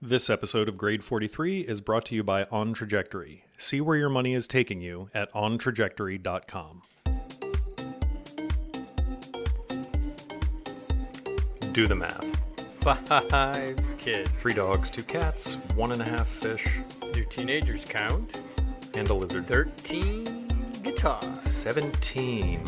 This episode of Grade 43 is brought to you by On Trajectory. See where your money is taking you at ontrajectory.com. Do the math. 5 kids. 3 dogs, 2 cats, 1.5 fish, Do teenagers count? and a lizard. 13 guitars. 17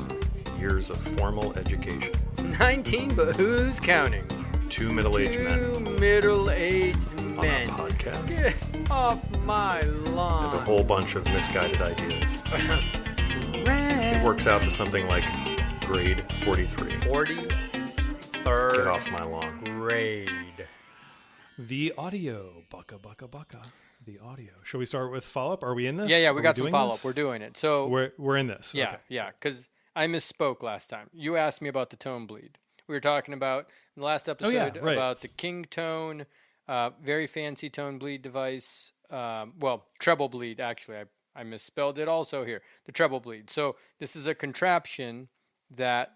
years of formal education. 19, but who's counting? 2 middle-aged men 2 middle-aged on men. a podcast. Get off my lawn. And a whole bunch of misguided ideas. It works out to something like Grade 43. 43rd Get off my lawn. grade. The audio. Bucka, bucka, bucka. The audio. Shall we start with follow-up? Are we in this? Yeah, Are we got some doing follow-up. this? We're doing it. So We're in this. yeah, Okay. yeah, because I misspoke last time. You asked me about the tone bleed. We were talking about in the last episode right. about the King Tone, very fancy tone bleed device. Well, treble bleed, actually. I misspelled it also here. The treble bleed. So this is a contraption that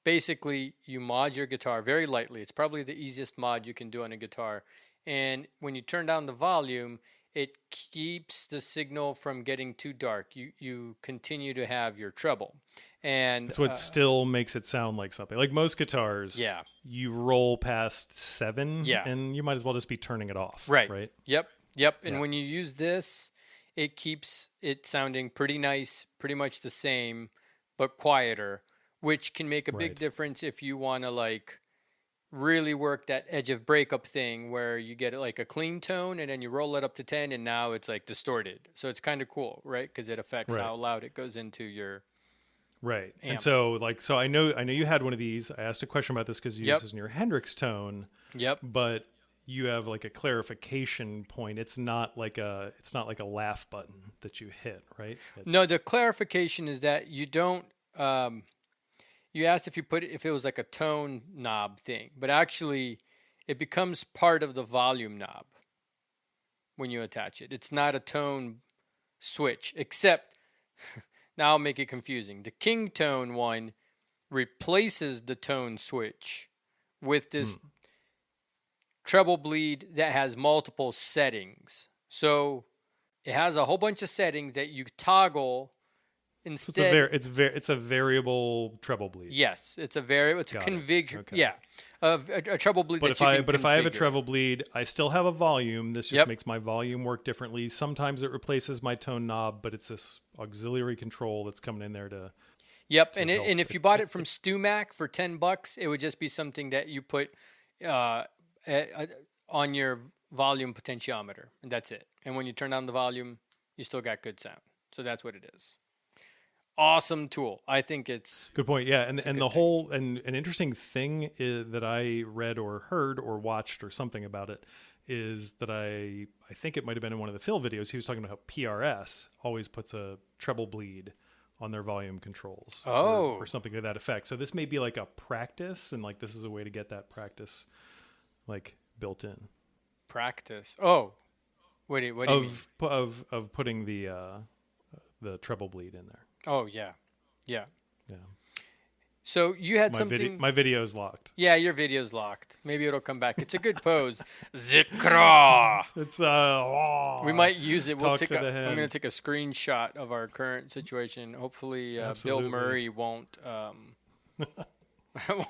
basically you mod your guitar very lightly. It's probably the easiest mod you can do on a guitar. And when you turn down the volume, it keeps the signal from getting too dark. You continue to have your treble. And That's what still makes it sound like something. Like most guitars, yeah. you roll past 7, Yeah. and you might as well just be turning it off. Right. Right. Yep. And when you use this, it keeps it sounding pretty nice, pretty much the same, but quieter, which can make a big Right. difference if you want to like really work that edge of breakup thing where you get like a clean tone and then you roll it up to 10 and now it's like distorted. So it's kind of cool, right? Because it affects Right. how loud it goes into your Right. And amp. so I know you had one of these. I asked a question about this because you Yep. use this in your Hendrix tone, Yep. but you have like a clarification point. It's not like a laugh button that you hit, right? No, the clarification is that you don't. You asked if it was like a tone knob thing, but actually, it becomes part of the volume knob when you attach it. It's not a tone switch, except now I'll make it confusing. The King Tone one replaces the tone switch with this treble bleed that has multiple settings. So it has a whole bunch of settings that you toggle instead. It's a variable treble bleed. Yes, it's a Got it. configure. Okay. Yeah, a treble bleed. But that you can if I have a configure. treble bleed, I still have a volume. This just Yep. makes my volume work differently. Sometimes it replaces my tone knob, but it's this auxiliary control that's coming in there to. Yep, to and help if you bought it from StewMac for $10, it would just be something that you put on your volume potentiometer, and that's it. And when you turn down the volume, you still got good sound. So that's what it is. Awesome tool. I think it's Good point. Yeah, and good the whole and an interesting thing that I read or heard or watched or something about it is that I think it might have been in one of the Phil videos. He was talking about how PRS always puts a treble bleed on their volume controls. Or something to that effect. So this may be like a practice, and like this is a way to get that practice like built in. practice. Oh, what do you mean? Of putting the treble bleed in there. Oh, yeah. Yeah. So you had My something. my video's locked. Yeah, your video's locked. Maybe it'll come back. It's a good pose. Zikra. It's We might use it. Talk to the I'm hand. going to take a screenshot of our current situation. Hopefully, Bill Absolutely. Murray won't.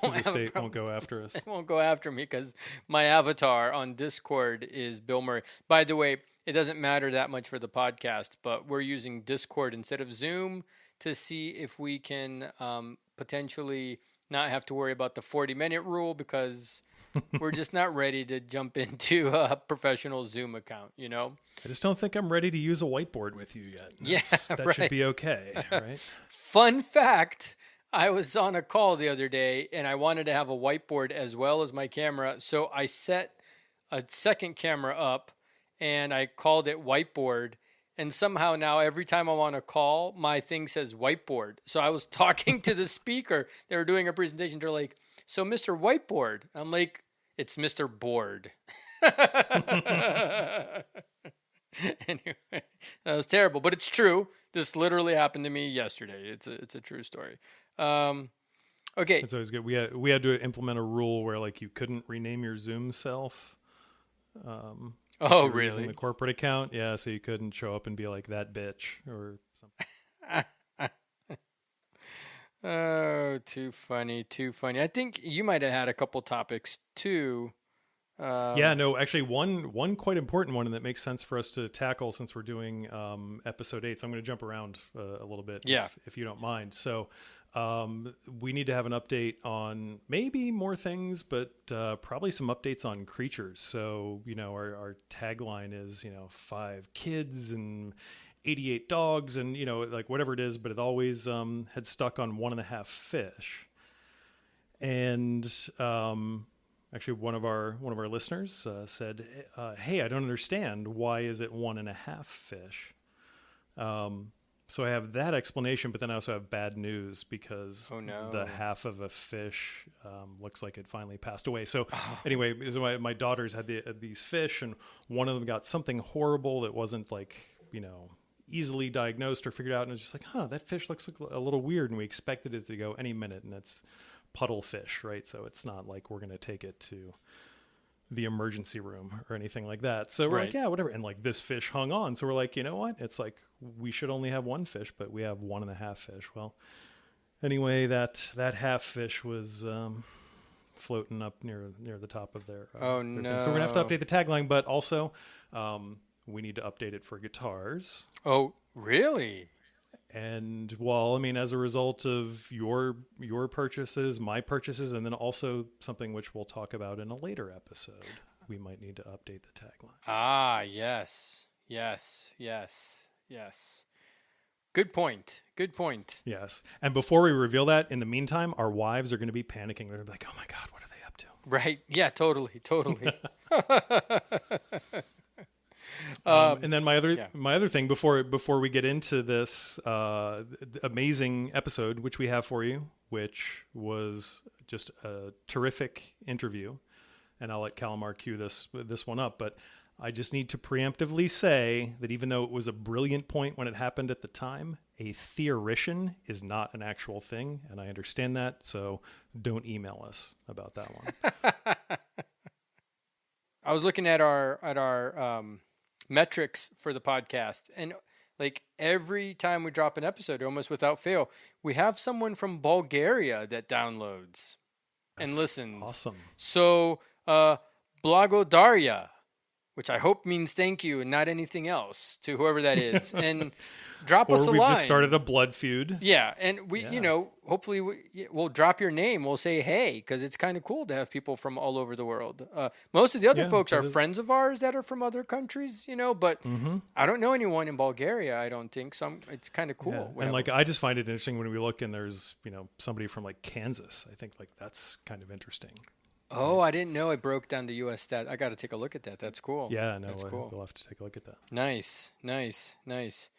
His estate won't go after us. They won't go after me because my avatar on Discord is Bill Murray. By the way, it doesn't matter that much for the podcast, but we're using Discord instead of Zoom to see if we can potentially not have to worry about the 40-minute rule because we're just not ready to jump into a professional Zoom account, you know? I just don't think I'm ready to use a whiteboard with you yet. Yeah, That right. should be okay, right? Fun fact, I was on a call the other day and I wanted to have a whiteboard as well as my camera, so I set a second camera up and I called it whiteboard. And somehow now every time I'm on a call, my thing says whiteboard. So I was talking to the speaker. They were doing a presentation. They're like, so Mr. Whiteboard. I'm like, it's Mr. Board. Anyway, that was terrible, but it's true. This literally happened to me yesterday. It's a true story. Okay. It's always good. We had to implement a rule where like you couldn't rename your Zoom self Oh, you were using really? the corporate account. Yeah, so you couldn't show up and be like that bitch or something. Oh, too funny, too funny. I think you might have had a couple topics too. Yeah, Um, no, actually, one quite important one, and that makes sense for us to tackle since we're doing episode 8. So I'm going to jump around a little bit, yeah. if you don't mind. So we need to have an update on maybe more things, but probably some updates on creatures. So our tagline is 5 kids and 88 dogs, and like whatever it is, but it always had stuck on 1.5 fish, and actually, one of our listeners said, "Hey, I don't understand. Why is it 1.5 fish?" So I have that explanation, but then I also have bad news because Oh no. the half of a fish looks like it finally passed away. So anyway, so my daughters had these fish, and one of them got something horrible that wasn't like easily diagnosed or figured out, and it was just like, "Huh, that fish looks a little weird," and we expected it to go any minute, and it's puddle fish, right? So it's not like we're going to take it to the emergency room or anything like that. So we're Right. like, yeah, whatever. And like this fish hung on. So we're like, you know what? It's like we should only have 1 fish, but we have 1.5 fish. Well, anyway, that half fish was floating up near the top of their Oh thing. So we're gonna have to no. update the tagline, but also we need to update it for guitars. Oh, really? And well, I mean, as a result of your purchases, my purchases, and then also something which we'll talk about in a later episode, we might need to update the tagline. Ah, yes. Yes. Yes. Yes. Good point. Good point. Yes. And before we reveal that, in the meantime, our wives are going to be panicking. They're gonna be like, "Oh my God, what are they up to?" Right. Yeah, totally. Totally. And then Yeah. my other thing before we get into this amazing episode, which we have for you, which was just a terrific interview, and I'll let Calamar cue this one up, but I just need to preemptively say that even though it was a brilliant point when it happened at the time, a theorician is not an actual thing, and I understand that, so don't email us about that one. I was looking at our metrics for the podcast, and like every time we drop an episode, almost without fail, we have someone from Bulgaria that downloads and That's listens. awesome. So, Blagodaria, which I hope means thank you and not anything else, to whoever that is, and drop us Or a we've line. just started a blood feud. Yeah, and we, Yeah. hopefully we'll drop your name. We'll say hey, because it's kind of cool to have people from all over the world. Most of the other Yeah, folks are that is- friends of ours that are from other countries, but Mm-hmm. I don't know anyone in Bulgaria. I don't think so. It's kind of cool. Yeah. We And have like a- I just find it interesting when we look and there's somebody from like Kansas. I think like that's kind of interesting. oh, I didn't know it broke down the U.S. stat. I got to take a look at that. That's cool. Yeah, no, That's cool. we'll have to take a look at that. Nice, nice, nice.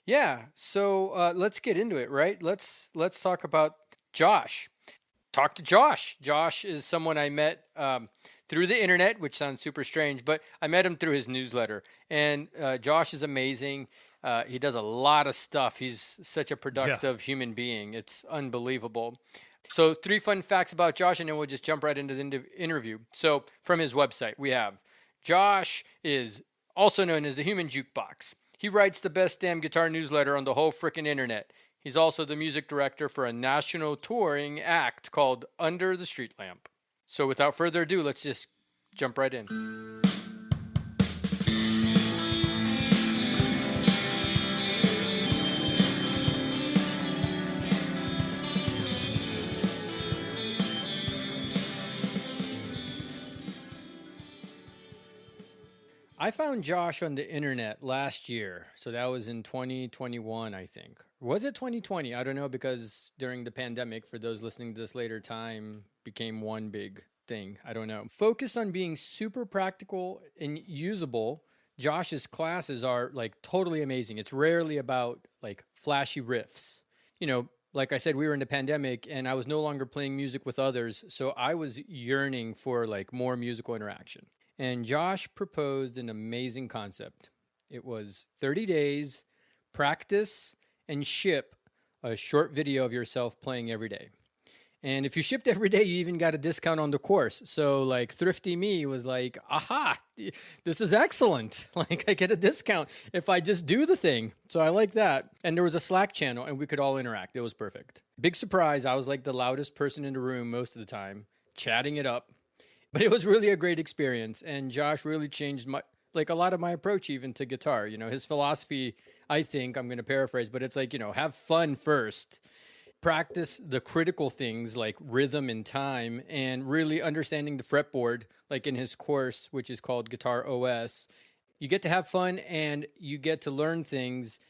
Yeah. So let's get into it, right? Let's talk about Josh. Talk to Josh. Josh is someone I met through the internet, which sounds super strange, but I met him through his newsletter. And Josh is amazing. He does a lot of stuff. He's such a productive human being. It's unbelievable. So 3 fun facts about Josh, and then we'll just jump right into the interview. So from his website, we have Josh is also known as the Human Jukebox. He writes the best damn guitar newsletter on the whole frickin' internet. He's also the music director for a national touring act called Under the Street Lamp. So without further ado, let's just jump right in. I found Josh on the internet last year. So that was in 2021, I think. Was it 2020? I don't know, because during the pandemic, for those listening to this later, time became one big thing. I don't know. Focused on being super practical and usable, Josh's classes are like totally amazing. It's rarely about like flashy riffs. Like I said, we were in the pandemic and I was no longer playing music with others. So I was yearning for like more musical interaction. And Josh proposed an amazing concept. It was 30 days, practice, and ship a short video of yourself playing every day. And if you shipped every day, you even got a discount on the course. So like Thrifty Me was like, aha, this is excellent. Like I get a discount if I just do the thing. So I like that. And there was a Slack channel and we could all interact. It was perfect. Big surprise. I was like the loudest person in the room most of the time, chatting it up. But it was really a great experience. And Josh really changed a lot of my approach even to guitar. You know, his philosophy, I think, I'm going to paraphrase, but it's like, you know, have fun first. Practice the critical things like rhythm and time and really understanding the fretboard, like in his course, which is called Guitar OS. You get to have fun and you get to learn things.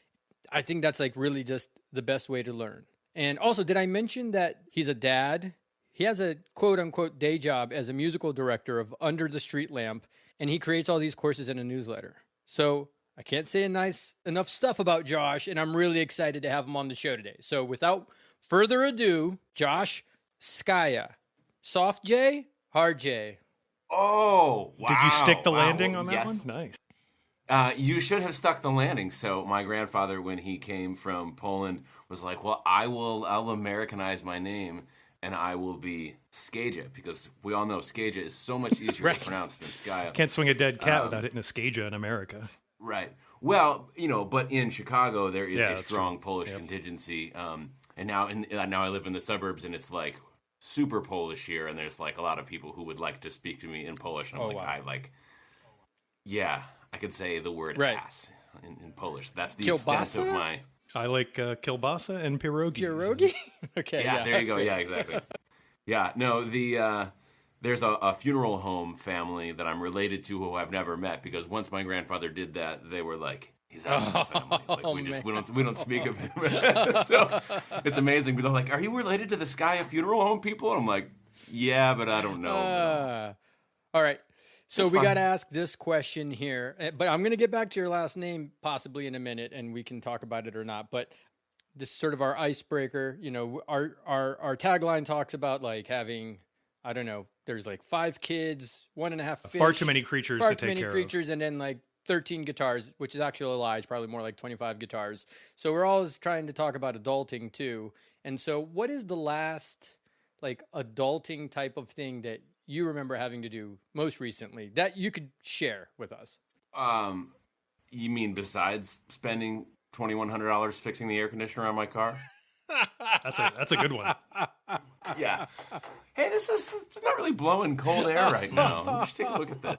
I think that's like really just the best way to learn. And also, did I mention that he's a dad? He has a quote unquote day job as a musical director of Under the Street Lamp, and he creates all these courses in a newsletter. So I can't say enough stuff about Josh, and I'm really excited to have him on the show today. So without further ado, Josh Skaja. Soft J, hard J. Oh, wow. Did you stick the landing Well, on that yes. one? Nice. You should have stuck the landing. So my grandfather, when he came from Poland, was like, well, I'll Americanize my name, and I will be Skaja, because we all know Skaja is so much easier to pronounce than Skaja. Can't swing a dead cat without hitting a Skaja in America. Right. Well, you know, but in Chicago, there is a that's strong true. Polish contingency. And now I live in the suburbs, and it's like super Polish here, and there's like a lot of people who would like to speak to me in Polish. And I'm I could say the word ass in Polish. That's the extent of my... I like kielbasa and pierogi. Pierogi? Okay. Yeah, there you go. Yeah, exactly. Yeah, no, there's a funeral home family that I'm related to who I've never met, because once my grandfather did that, they were like, he's out of the family. Like, we don't speak of him. So it's amazing. But they're like, are you related to the Skaja funeral home people? And I'm like, yeah, but I don't know. All right. So we got to ask this question here, but I'm going to get back to your last name possibly in a minute, and we can talk about it or not. But this is sort of our icebreaker. You know, our tagline talks about like having, I don't know, there's like 5 kids, 1.5 fish. Far too many creatures to take care of. Far too many creatures, and then like 13 guitars, which is actually a lie. It's probably more like 25 guitars. So we're always trying to talk about adulting too. And so what is the last like adulting type of thing that you remember having to do most recently that you could share with us? You mean besides spending $2,100 fixing the air conditioner on my car? That's a good one. Yeah. Hey, this is not really blowing cold air right now. Just take a look at this.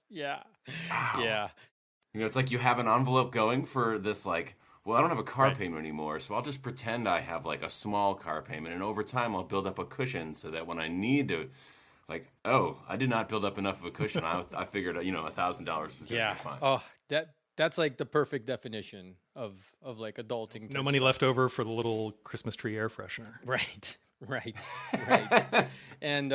Yeah. Wow. Yeah. You know, it's like you have an envelope going for this, like, well, I don't have a car payment anymore, so I'll just pretend I have like a small car payment, and over time I'll build up a cushion so that when I need to, like, oh, I did not build up enough of a cushion. I figured, $1,000 was fine. Oh, that's like the perfect definition of like adulting. No money left over for the little Christmas tree air freshener. Right. And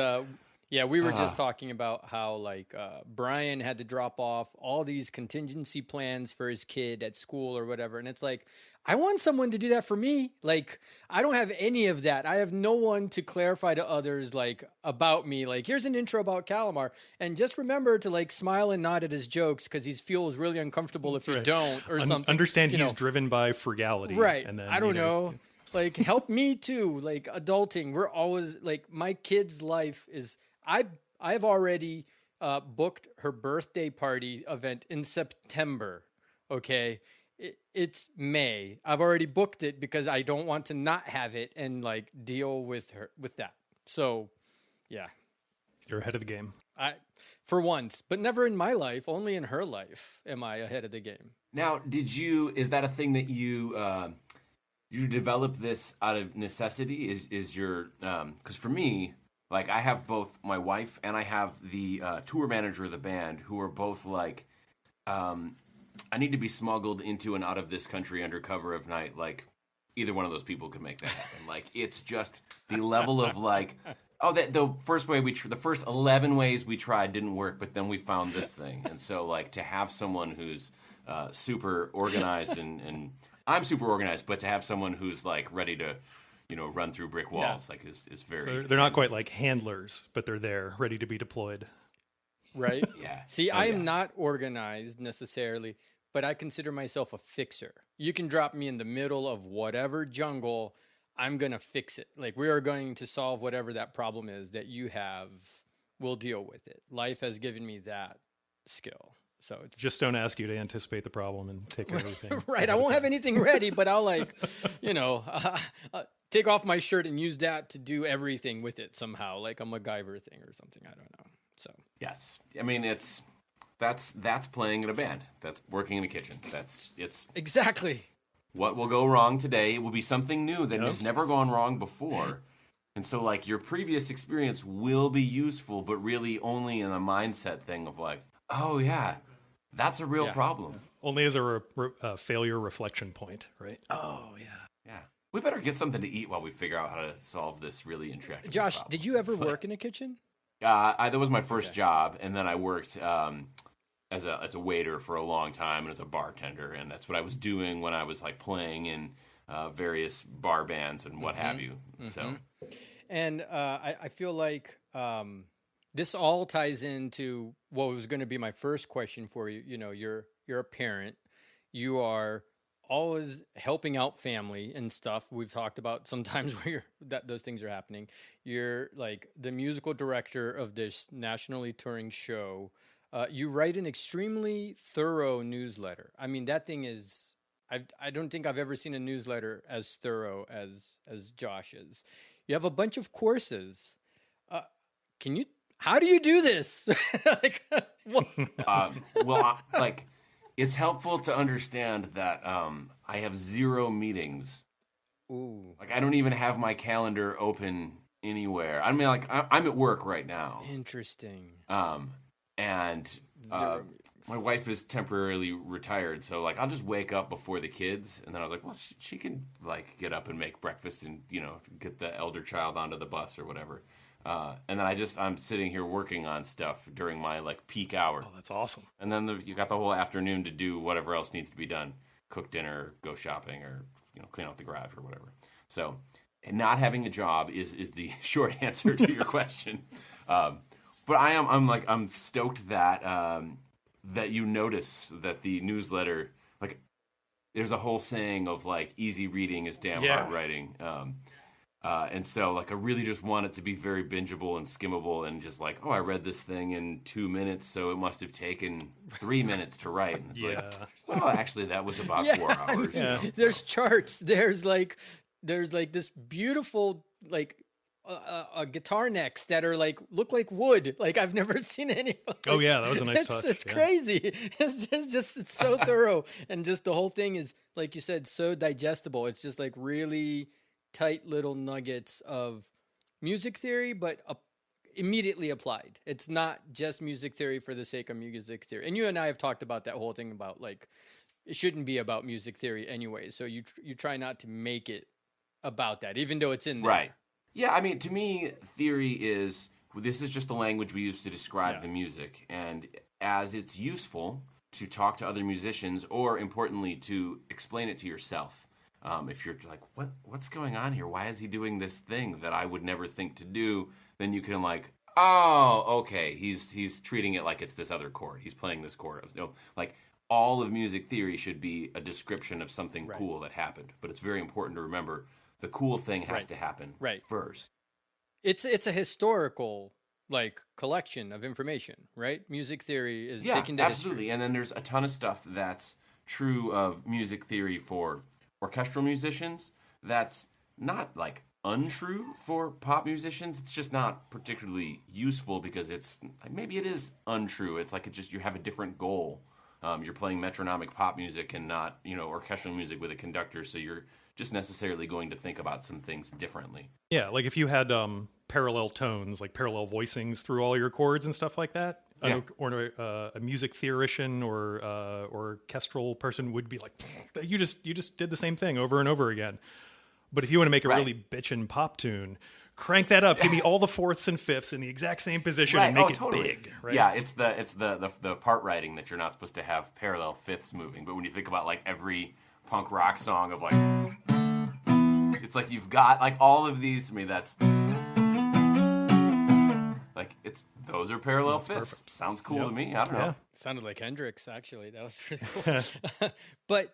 we were just talking about how like Brian had to drop off all these contingency plans for his kid at school or whatever. And it's like, I want someone to do that for me. Like, I don't have any of that. I have no one to clarify to others, like, about me. Like, here's an intro about Calamar. And just remember to, like, smile and nod at his jokes because he feels really uncomfortable if you don't or something. Understand he's driven by frugality. Right. And then, I don't know. Like, help me too. Like, adulting. We're always, like, my kid's life is... I've already booked her birthday party event in September, okay? It's May. I've already booked it because I don't want to not have it and like deal with that. So, yeah. You're ahead of the game. For once, but never in my life, only in her life am I ahead of the game. Now, is that a thing that you develop this out of necessity? Is your, because for me, like I have both my wife and I have the tour manager of the band who are both like, I need to be smuggled into and out of this country under cover of night. Like, either one of those people could make that happen. Like, it's just the level of like, the first 11 ways we tried didn't work, but then we found this thing. And so, like, to have someone who's super organized and I'm super organized, but to have someone who's like ready to, run through brick walls, like is very. So they're not quite like handlers, but they're there, ready to be deployed. Right? Yeah. See, I am not organized necessarily, but I consider myself a fixer. You can drop me in the middle of whatever jungle. I'm going to fix it. Like, we are going to solve whatever that problem is that you have. We'll deal with it. Life has given me that skill. So it's just don't ask you to anticipate the problem and take care of everything. right. I won't have anything ready, but I'll take off my shirt and use that to do everything with it somehow, like a MacGyver thing or something. I don't know. So yes, I mean that's playing in a band. That's working in a kitchen. It's exactly what will go wrong today. It will be something new that has never gone wrong before. And so, like, your previous experience will be useful, but really only in a mindset thing of like, oh yeah, that's a real problem. Only as a failure reflection point, right? Oh yeah. Yeah. We better get something to eat while we figure out how to solve this really intractable Josh, problem. did you ever work in a kitchen? That was my first job, and then I worked as a waiter for a long time and as a bartender, and that's what I was doing when I was like playing in various bar bands and what have you. So, and I feel like this all ties into what was going to be my first question for you. You know, you're a parent, you are always helping out family and stuff. We've talked about sometimes where those things are happening. You're like the musical director of this nationally touring show. You write an extremely thorough newsletter. I mean, that thing is, I don't think I've ever seen a newsletter as thorough as Josh's. You have a bunch of courses. How do you do this? It's helpful to understand that I have 0 meetings. Ooh. Like, I don't even have my calendar open anywhere. I mean, like, I'm at work right now. Interesting. And my wife is temporarily retired, so, like, I'll just wake up before the kids, and then I was like, well, she can, like, get up and make breakfast and, get the elder child onto the bus or whatever. And then I'm sitting here working on stuff during my like peak hour. Oh, that's awesome. And then you got the whole afternoon to do whatever else needs to be done. Cook dinner, go shopping, or clean out the garage or whatever. So not having a job is the short answer to your question. But I'm stoked that that you notice that the newsletter, like, there's a whole saying of like easy reading is damn hard writing. And so, like, I really just want it to be very bingeable and skimmable and just like, oh, I read this thing in 2 minutes, so it must have taken 3 minutes to write. And it's like, well, actually, that was about 4 hours. Yeah. There's charts. There's like this beautiful, like, guitar necks that are like, look like wood. Like, I've never seen any. Oh, yeah, that was a nice touch. It's crazy. It's so thorough. And just the whole thing is, like you said, so digestible. It's just like really tight little nuggets of music theory, but immediately applied. It's not just music theory for the sake of music theory. And you and I have talked about that whole thing about, like, it shouldn't be about music theory anyway. So you try not to make it about that, even though it's in there. Right. Yeah, I mean, to me, theory this is just the language we use to describe the music. And as it's useful to talk to other musicians, or importantly, to explain it to yourself. If you're like, what's going on here? Why is he doing this thing that I would never think to do? Then you can like, oh, okay, he's treating it like it's this other chord. He's playing this chord. Like, all of music theory should be a description of something cool that happened. But it's very important to remember the cool thing has to happen first. It's a historical, like, collection of information, right? Music theory is taken to absolutely. history. And then there's a ton of stuff that's true of music theory for orchestral musicians that's not like untrue for pop musicians. It's just not particularly useful because it's maybe it is untrue. It's like you have a different goal. You're playing metronomic pop music and not orchestral music with a conductor, so you're just necessarily going to think about some things differently. Yeah, like if you had parallel tones, like parallel voicings through all your chords and stuff like that, or a music theoretician or orchestral person would be like, you just did the same thing over and over again. But if you want to make a really bitchin' pop tune, crank that up. Give me all the fourths and fifths in the exact same position and make it big. Right? Yeah, it's the part writing that you're not supposed to have parallel fifths moving. But when you think about like every punk rock song of like, it's like you've got like all of these. I mean, that's like those are parallel fifths. Perfect. Sounds cool to me. I don't know. It sounded like Hendrix, actually. That was pretty cool. But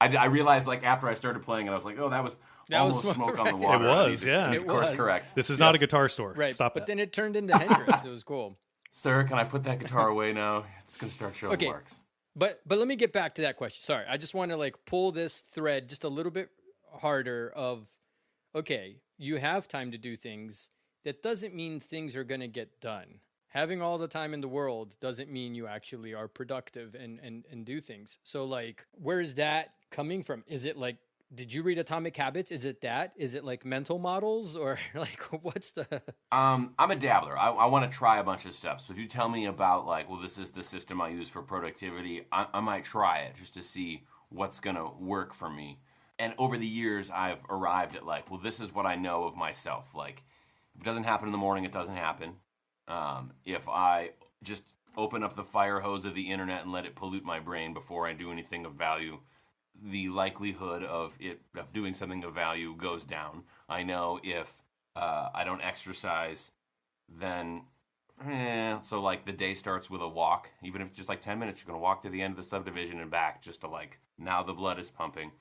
I realized like after I started playing, and I was like, oh, that was almost smoke on the water. It was, yeah. Of course, correct. This is not a guitar store. Right. Stop but that. then it turned into Hendrix. It was cool. Sir, can I put that guitar away now? It's going to start showing marks. But let me get back to that question. Sorry, I just want to like pull this thread just a little bit harder of, okay, you have time to do things. That doesn't mean things are going to get done. Having all the time in the world doesn't mean you actually are productive and do things. So like, where is that coming from? Is it like, did you read Atomic Habits? Is it that? Is it like mental models or like what's the... I'm a dabbler. I want to try a bunch of stuff. So if you tell me about like, well, this is the system I use for productivity, I might try it just to see what's going to work for me. And over the years, I've arrived at like, well, this is what I know of myself. Like, if it doesn't happen in the morning, it doesn't happen. If I just open up the fire hose of the internet and let it pollute my brain before I do anything of value, the likelihood of doing something of value goes down. I know if I don't exercise, then so like the day starts with a walk. Even if it's just like 10 minutes, you're going to walk to the end of the subdivision and back just to like, now the blood is pumping.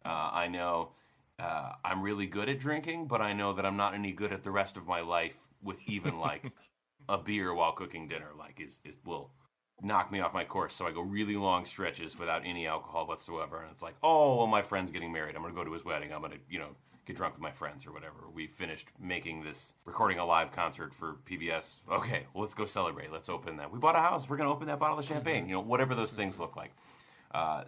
I know I'm really good at drinking, but I know that I'm not any good at the rest of my life with even like a beer while cooking dinner. Like it will knock me off my course. So I go really long stretches without any alcohol whatsoever. And it's like, oh, well, my friend's getting married. I'm going to go to his wedding. I'm going to, get drunk with my friends or whatever. We finished recording a live concert for PBS. Okay, well, let's go celebrate. Let's open that. We bought a house. We're going to open that bottle of champagne. Whatever those things look like.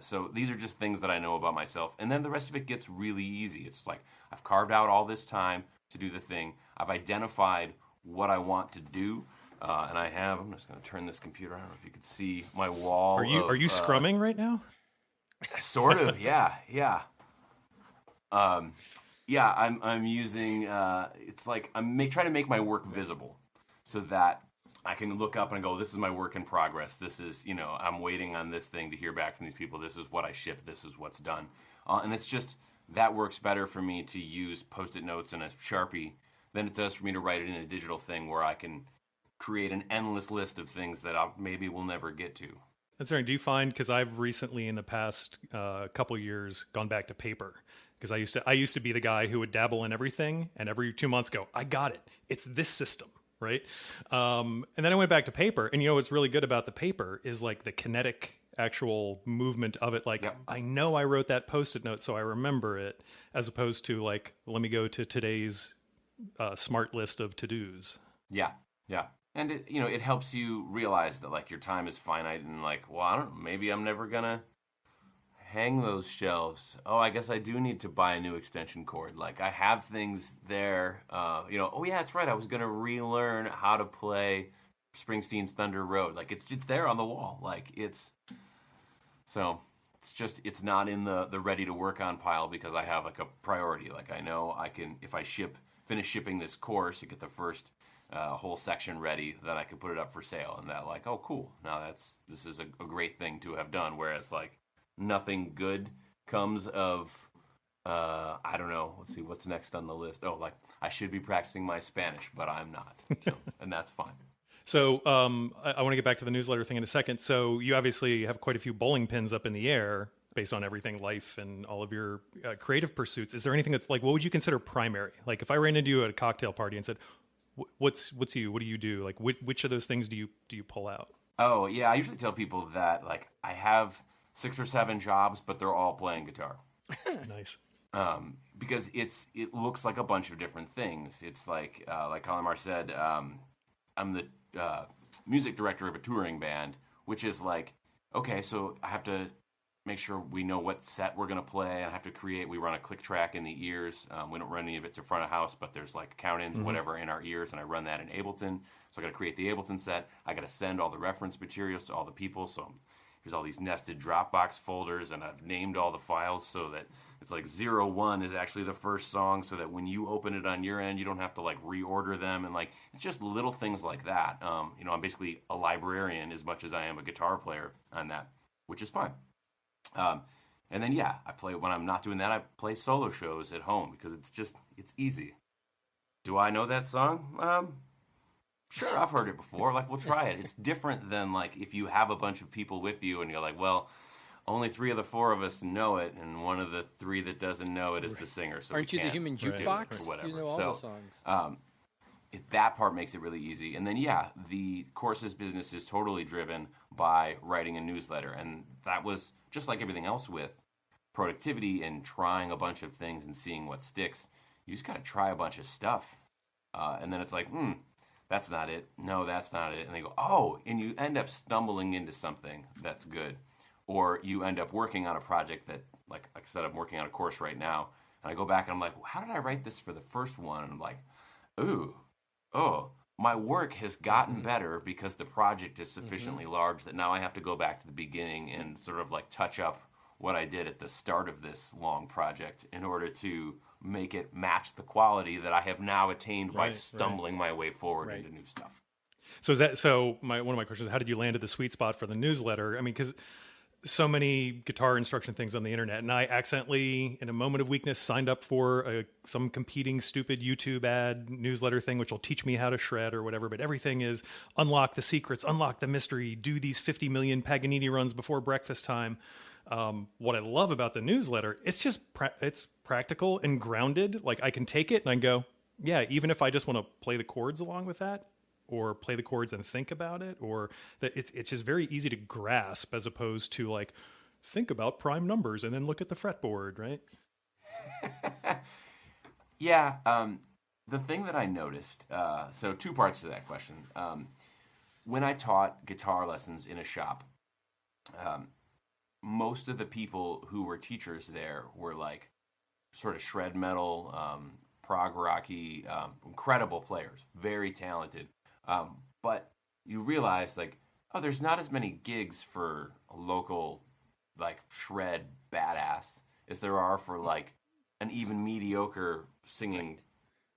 So these are just things that I know about myself. And then the rest of it gets really easy. It's like I've carved out all this time to do the thing. I've identified what I want to do. And I'm just going to turn this computer. I don't know if you can see my wall. Are you scrumming right now? Sort of, yeah. I'm using, it's like I'm trying to make my work visible so that I can look up and go, this is my work in progress. This is, I'm waiting on this thing to hear back from these people. This is what I shipped. This is what's done. And it's just, that works better for me to use Post-it notes and a Sharpie than it does for me to write it in a digital thing where I can create an endless list of things that maybe we'll never get to. That's right. Do you find, because I've recently in the past couple years gone back to paper, because I used to be the guy who would dabble in everything and every 2 months go, I got it. It's this system, right? And then I went back to paper, and what's really good about the paper is like the kinetic actual movement of it. Like, yep. I know I wrote that Post-it note, so I remember it, as opposed to like, let me go to today's smart list of to-dos. Yeah. And it helps you realize that like your time is finite and like, well, I don't know, maybe I'm never gonna hang those shelves. Oh, I guess I do need to buy a new extension cord. Like I have things there. Oh yeah, that's right. I was gonna relearn how to play Springsteen's Thunder Road. Like it's there on the wall. Like it's it's not in the ready to work on pile because I have like a priority. Like I know I can, if I finish shipping this course, you get the first whole section ready, then I could put it up for sale, and that like, oh cool, now this is a great thing to have done. Whereas like nothing good comes of I don't know, let's see what's next on the list. Oh, like I should be practicing my Spanish, but I'm not. So, and that's fine. So I want to get back to the newsletter thing in a second. So you obviously have quite a few bowling pins up in the air based on everything, life and all of your creative pursuits. Is there anything that's like, what would you consider primary? Like if I ran into you at a cocktail party and said, what's you? What do you do? Like, which of those things do you pull out? Oh yeah, I usually tell people that like I have 6 or 7 jobs, but they're all playing guitar. Nice. Because it looks like a bunch of different things. It's like Calamar said, I'm the music director of a touring band, which is like, okay, so I have to make sure we know what set we're going to play. I have to we run a click track in the ears. We don't run any of it to front of house, but there's like count-ins, whatever, in our ears, and I run that in Ableton. So I got to create the Ableton set. I got to send all the reference materials to all the people. So here's all these nested Dropbox folders, and I've named all the files so that it's like 01 is actually the first song, so that when you open it on your end, you don't have to like reorder them. And like, it's just little things like that. I'm basically a librarian as much as I am a guitar player on that, which is fine. And then, yeah, I play when I'm not doing that. I play solo shows at home because it's easy. Do I know that song? Sure, I've heard it before. Like, we'll try it. It's different than like if you have a bunch of people with you and you're like, well, only 3 of the 4 of us know it, and one of the 3 that doesn't know it is the singer. So aren't you the human do it jukebox? or whatever. You know all the songs. That part makes it really easy. And then, the courses business is totally driven by writing a newsletter. And that was just like everything else with productivity and trying a bunch of things and seeing what sticks. You just got to try a bunch of stuff. And then it's like, that's not it. No, that's not it. And they go, oh, and you end up stumbling into something that's good. Or you end up working on a project that, like I said, I'm working on a course right now. And I go back and I'm like, well, how did I write this for the first one? And I'm like, my work has gotten better because the project is sufficiently large that now I have to go back to the beginning and sort of like touch up what I did at the start of this long project in order to make it match the quality that I have now attained by stumbling my way forward into new stuff. So one of my questions is, how did you land at the sweet spot for the newsletter? I mean, because so many guitar instruction things on the internet, and I accidentally, in a moment of weakness, signed up for some competing stupid YouTube ad newsletter thing, which will teach me how to shred or whatever. But everything is unlock the secrets, unlock the mystery, do these 50 million Paganini runs before breakfast time. What I love about the newsletter, it's just it's practical and grounded. Like I can take it and I go, yeah, even if I just want to play the chords along with that, or play the chords and think about it, or that it's just very easy to grasp as opposed to like think about prime numbers and then look at the fretboard, right? The thing that I noticed, so 2 parts to that question. When I taught guitar lessons in a shop, most of the people who were teachers there were like sort of shred metal, prog rocky, incredible players, very talented. But you realize like, there's not as many gigs for a local like shred badass as there are for like an even mediocre singing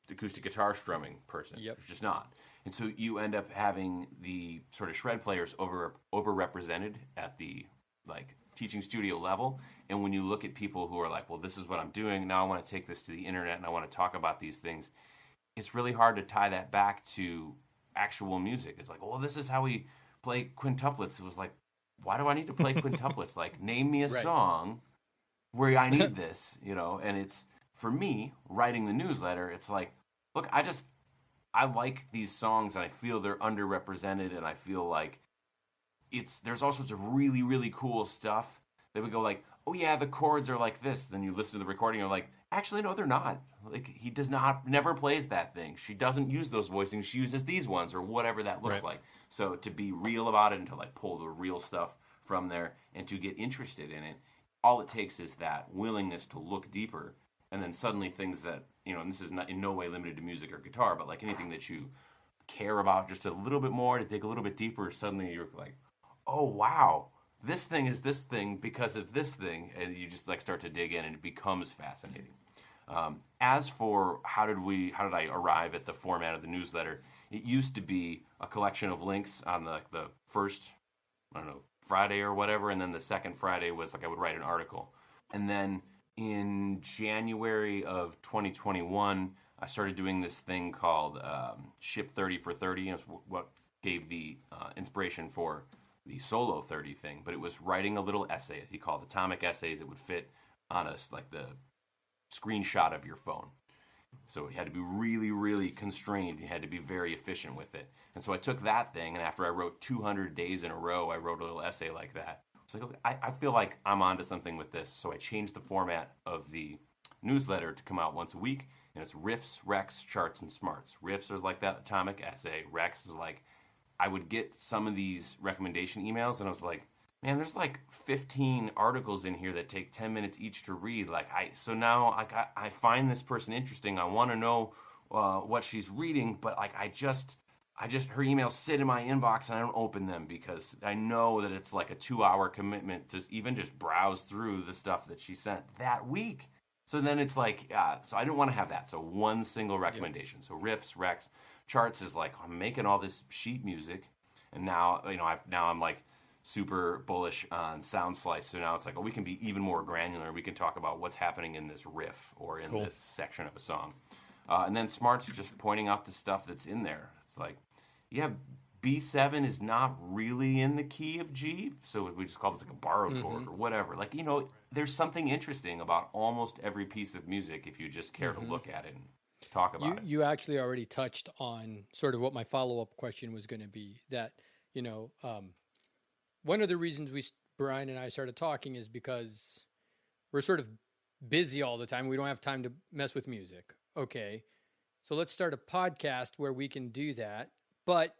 acoustic guitar strumming person. Yep. It's just not. And so you end up having the sort of shred players overrepresented at the like teaching studio level. And when you look at people who are like, well, this is what I'm doing, now I want to take this to the internet and I want to talk about these things, it's really hard to tie that back to actual music. It's like, well, this is how we play quintuplets. It was like, why do I need to play quintuplets? Like, name me a song where I need this, and it's, for me, writing the newsletter, it's like, look, I like these songs and I feel they're underrepresented, and I feel like there's all sorts of really, really cool stuff that would go like, oh yeah, the chords are like this. Then you listen to the recording, you're like, actually, no, they're not. Like, he never plays that thing. She doesn't use those voicings. She uses these ones, or whatever that looks like. So to be real about it and to like pull the real stuff from there and to get interested in it, all it takes is that willingness to look deeper. And then suddenly things that, and this is not in no way limited to music or guitar, but like anything that you care about just a little bit more, to dig a little bit deeper, suddenly you're like, oh, wow, this thing is this thing because of this thing. And you just like start to dig in and it becomes fascinating. As for how did I arrive at the format of the newsletter, it used to be a collection of links on the first, Friday or whatever. And then the second Friday was like I would write an article. And then in January of 2021, I started doing this thing called Ship 30 for 30. It's what gave the inspiration for the Solo 30 thing. But it was writing a little essay he called Atomic Essays. It would fit on like the screenshot of your phone. So it had to be really, really constrained. You had to be very efficient with it. And so I took that thing, and after I wrote 200 days in a row, I wrote a little essay like that. It's like, okay, I feel like I'm onto something with this. So I changed the format of the newsletter to come out once a week, and it's riffs, recs, charts, and smarts. Riffs is like that atomic essay. Recs is like, I would get some of these recommendation emails, and I was like, man, there's like 15 articles in here that take 10 minutes each to read. So now I find this person interesting. I want to know what she's reading, but like I just her emails sit in my inbox and I don't open them because I know that it's like a 2-hour commitment to even just browse through the stuff that she sent that week. So then it's like, so I didn't want to have that. So one single recommendation. Yep. So riffs, recs, charts is like, I'm making all this sheet music, and now I'm like super bullish on sound slice. So now it's like, we can be even more granular. We can talk about what's happening in this riff or in this section of a song. And then smarts are just pointing out the stuff that's in there. It's like, B7 is not really in the key of G, so we just call this like a borrowed chord or whatever. Like, there's something interesting about almost every piece of music if you just care to look at it and talk about it. You actually already touched on sort of what my follow-up question was going to be, that, one of the reasons Brian and I started talking is because we're sort of busy all the time. We don't have time to mess with music. Okay. So let's start a podcast where we can do that. But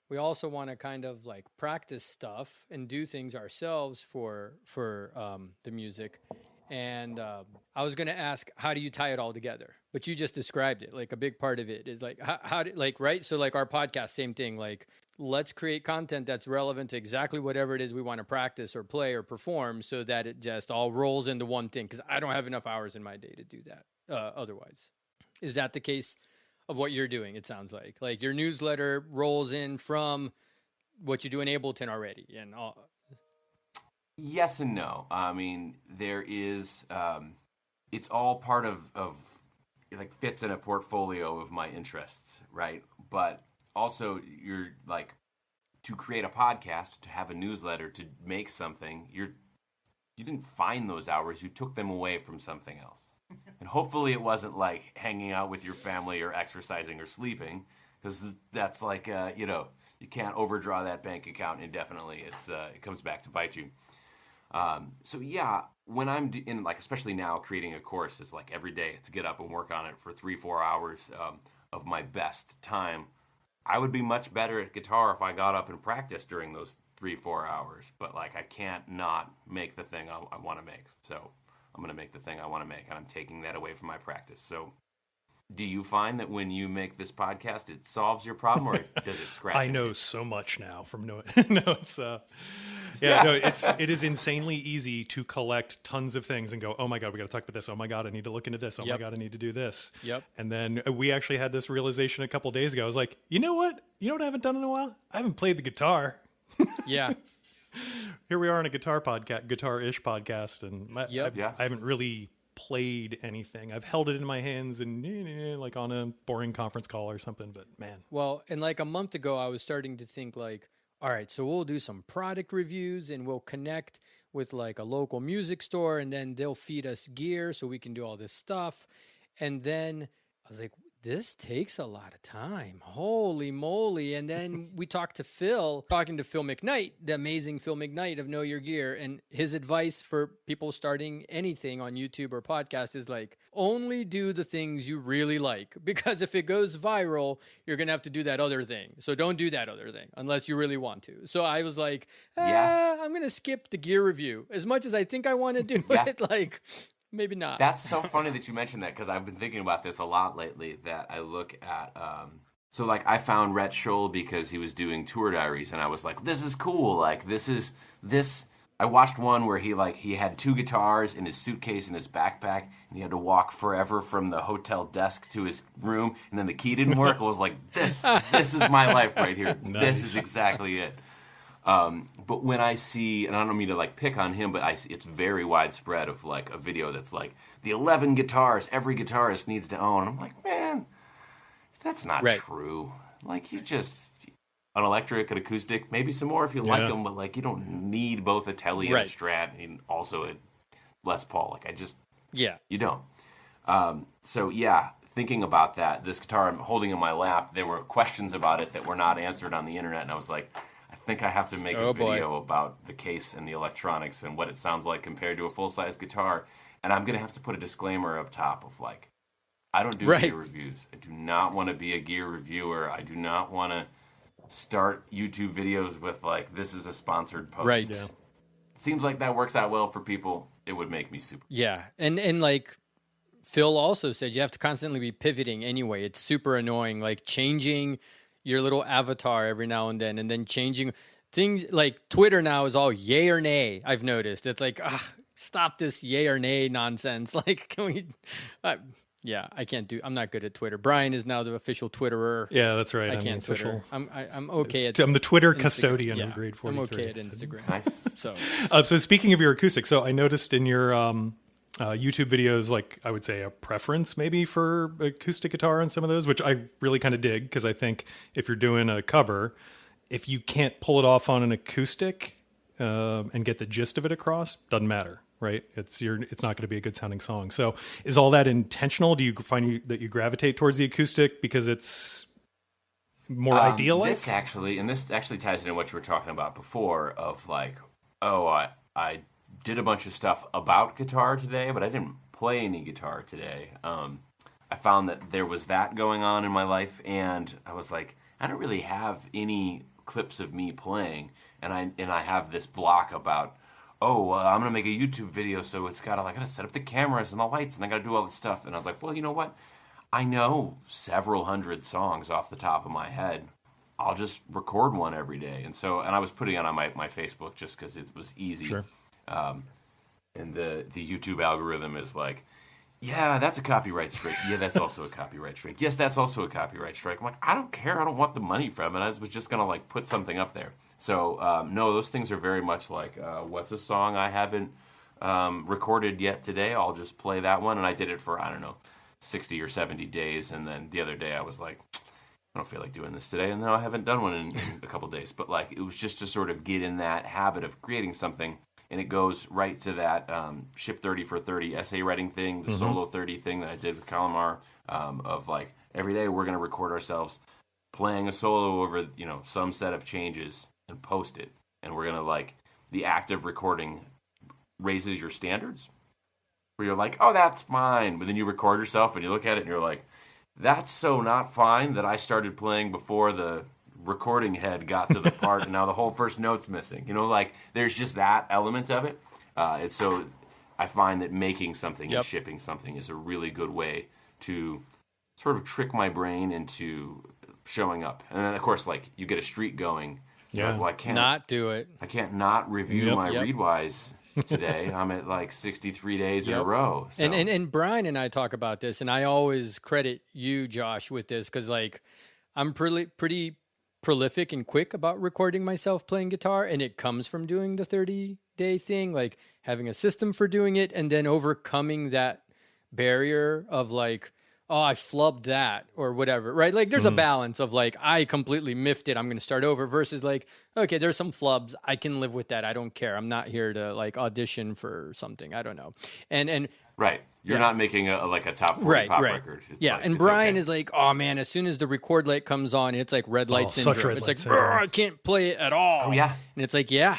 we also want to kind of like practice stuff and do things ourselves for the music. And I was going to ask, how do you tie it all together? But you just described it. Like a big part of it is like, right? So like our podcast, same thing. Like, let's create content that's relevant to exactly whatever it is we want to practice or play or perform, so that it just all rolls into one thing. Because I don't have enough hours in my day to do that otherwise. Is that the case of what you're doing? It sounds like your newsletter rolls in from what you do in Ableton already and all. Yes and no. I mean, there is, it's all part of like fits in a portfolio of my interests, right? But also you're like, to create a podcast, to have a newsletter, to make something, you didn't find those hours, you took them away from something else. And hopefully it wasn't like hanging out with your family or exercising or sleeping, because that's like, you can't overdraw that bank account indefinitely. It comes back to bite you. So yeah, when I'm in, like, especially now creating a course is like every day to get up and work on it for 3-4 hours of my best time. I would be much better at guitar if I got up and practiced during those 3-4 hours, but like I can't not make the thing I want to make. So I'm going to make the thing I want to make, and I'm taking that away from my practice. So do you find that when you make this podcast, it solves your problem, or does it scratch I it? know so much now from knowing. No, it's it is insanely easy to collect tons of things and go, oh my God, we got to talk about this. Oh my God, I need to look into this. Oh my God, I need to do this. Yep. And then we actually had this realization a couple days ago. I was like, you know what? You know what I haven't done in a while? I haven't played the guitar. Yeah. Here we are on a guitar-ish podcast, and I haven't really played anything. I've held it in my hands and like on a boring conference call or something, but man. Well, and like a month ago, I was starting to think like, all right, so we'll do some product reviews and we'll connect with like a local music store, and then they'll feed us gear so we can do all this stuff. And then I was like, this takes a lot of time. Holy moly. And then we talking to Phil McKnight, the amazing Phil McKnight of Know Your Gear. And his advice for people starting anything on YouTube or podcast is like, only do the things you really like, because if it goes viral, you're going to have to do that other thing. So don't do that other thing unless you really want to. So I was like, I'm going to skip the gear review as much as I think I want to do it. Like, maybe not. That's so funny that you mentioned that, because I've been thinking about this a lot lately, that I look at, so like I found Rhett Scholl because he was doing tour diaries, and I was like, this is cool. Like I watched one where he had 2 guitars in his suitcase in his backpack, and he had to walk forever from the hotel desk to his room, and then the key didn't work. I was like, this is my life right here. Nice. This is exactly it. But when I see, and I don't mean to like pick on him, but I see it's very widespread of like a video that's like the 11 guitars every guitarist needs to own. I'm like, man, that's not true. Like, you just, an electric, an acoustic, maybe some more if you like them, but like you don't need both a Tele and a Strat and also a Les Paul. Like you don't. So yeah, thinking about that, this guitar I'm holding in my lap, there were questions about it that were not answered on the internet, and I was like, I think I have to make a video about the case and the electronics and what it sounds like compared to a full-size guitar. And I'm going to have to put a disclaimer up top of like, I don't do gear reviews. I do not want to be a gear reviewer. I do not want to start YouTube videos with like, this is a sponsored post. Right. Yeah. Seems like that works out well for people. It would make me super. Yeah. And like Phil also said, you have to constantly be pivoting anyway. It's super annoying, like changing your little avatar every now and then changing things. Like Twitter now is all yay or nay. I've noticed it's like, stop this yay or nay nonsense. Like, can we? I can't do. I'm not good at Twitter. Brian is now the official Twitterer. Yeah, that's right. I can't Twitter. I'm okay at. I'm the Twitter Instagram. custodian of grade 43. I'm okay at Instagram. Nice. So speaking of your acoustic, so I noticed in your YouTube videos, like I would say a preference maybe for acoustic guitar on some of those, which I really kind of dig, because I think if you're doing a cover, if you can't pull it off on an acoustic and get the gist of it across, doesn't matter, right? It's not going to be a good sounding song. So is all that intentional? Do you find that you gravitate towards the acoustic because it's more ideal-like? This actually ties into what you were talking about before of like, oh, I did a bunch of stuff about guitar today, but I didn't play any guitar today. I found that there was that going on in my life, and I was like, I don't really have any clips of me playing, and I have this block about, I'm gonna make a YouTube video, so I gotta set up the cameras and the lights, and I gotta do all this stuff. And I was like, well, you know what? I know several hundred songs off the top of my head. I'll just record one every day. And I was putting it on my Facebook just because it was easy. Sure. And the YouTube algorithm is like, yeah, that's a copyright strike. Yeah, that's also a copyright strike. Yes, that's also a copyright strike. I'm like, I don't care. I don't want the money from it. I was just going to put something up there. So, no, those things are very much like, what's a song I haven't recorded yet today? I'll just play that one. And I did it for, 60 or 70 days. And then the other day I was like, I don't feel like doing this today. And now I haven't done one in a couple days. But it was just to sort of get in that habit of creating something. And it goes right to that ship 30 for 30 essay writing thing, the solo 30 thing that I did with Calamar, of every day we're going to record ourselves playing a solo over, some set of changes and post it. And we're going to the act of recording raises your standards. Where you're like, oh, that's fine. But then you record yourself and you look at it and you're like, that's so not fine that I started playing before the recording head got to the part and now the whole first note's missing. There's just that element of it. And so I find that making something and shipping something is a really good way to sort of trick my brain into showing up. And then, of course, you get a streak going. Yeah. Well, I can't not do it. I can't not review my Readwise today. I'm at 63 days in a row. So. And Brian and I talk about this, and I always credit you, Josh, with this because I'm pretty prolific and quick about recording myself playing guitar, and it comes from doing the 30-day thing, having a system for doing it, and then overcoming that barrier of I flubbed that or whatever, right? There's a balance of I completely miffed it, I'm going to start over, versus okay, there's some flubs, I can live with that, I don't care, I'm not here to audition for something, I don't know, and right. You're not making a top 40 pop record. It's and Brian is oh man, as soon as the record light comes on, it's red light syndrome. It's I can't play it at all. Oh yeah. And it's you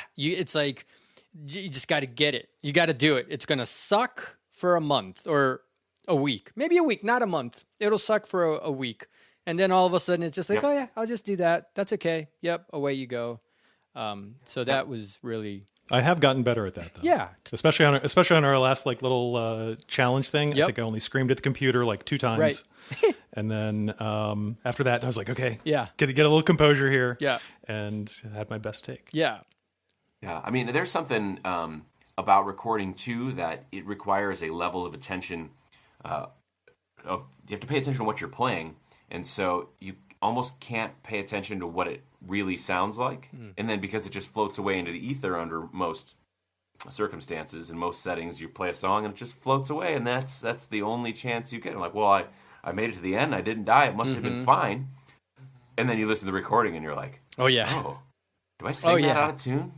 just got to get it. You got to do it. It's going to suck for a month or a week. Maybe a week, not a month. It'll suck for a week. And then all of a sudden it's just oh yeah, I'll just do that. That's okay. Yep, away you go. So that was really... I have gotten better at that, though. Yeah, especially on our last little challenge thing. I think I only screamed at the computer 2 times, right. And then after that, I was like, okay, get a little composure here, and had my best take. Yeah. I mean, there's something about recording too that it requires a level of attention. You have to pay attention to what you're playing, and so you almost can't pay attention to what it really sounds like. And then because it just floats away into the ether under most circumstances, in most settings, you play a song and it just floats away, and that's the only chance you get. I'm like, well, I made it to the end, I didn't die, it must have been fine. And then you listen to the recording and you're like, oh yeah, do I sing that out of tune?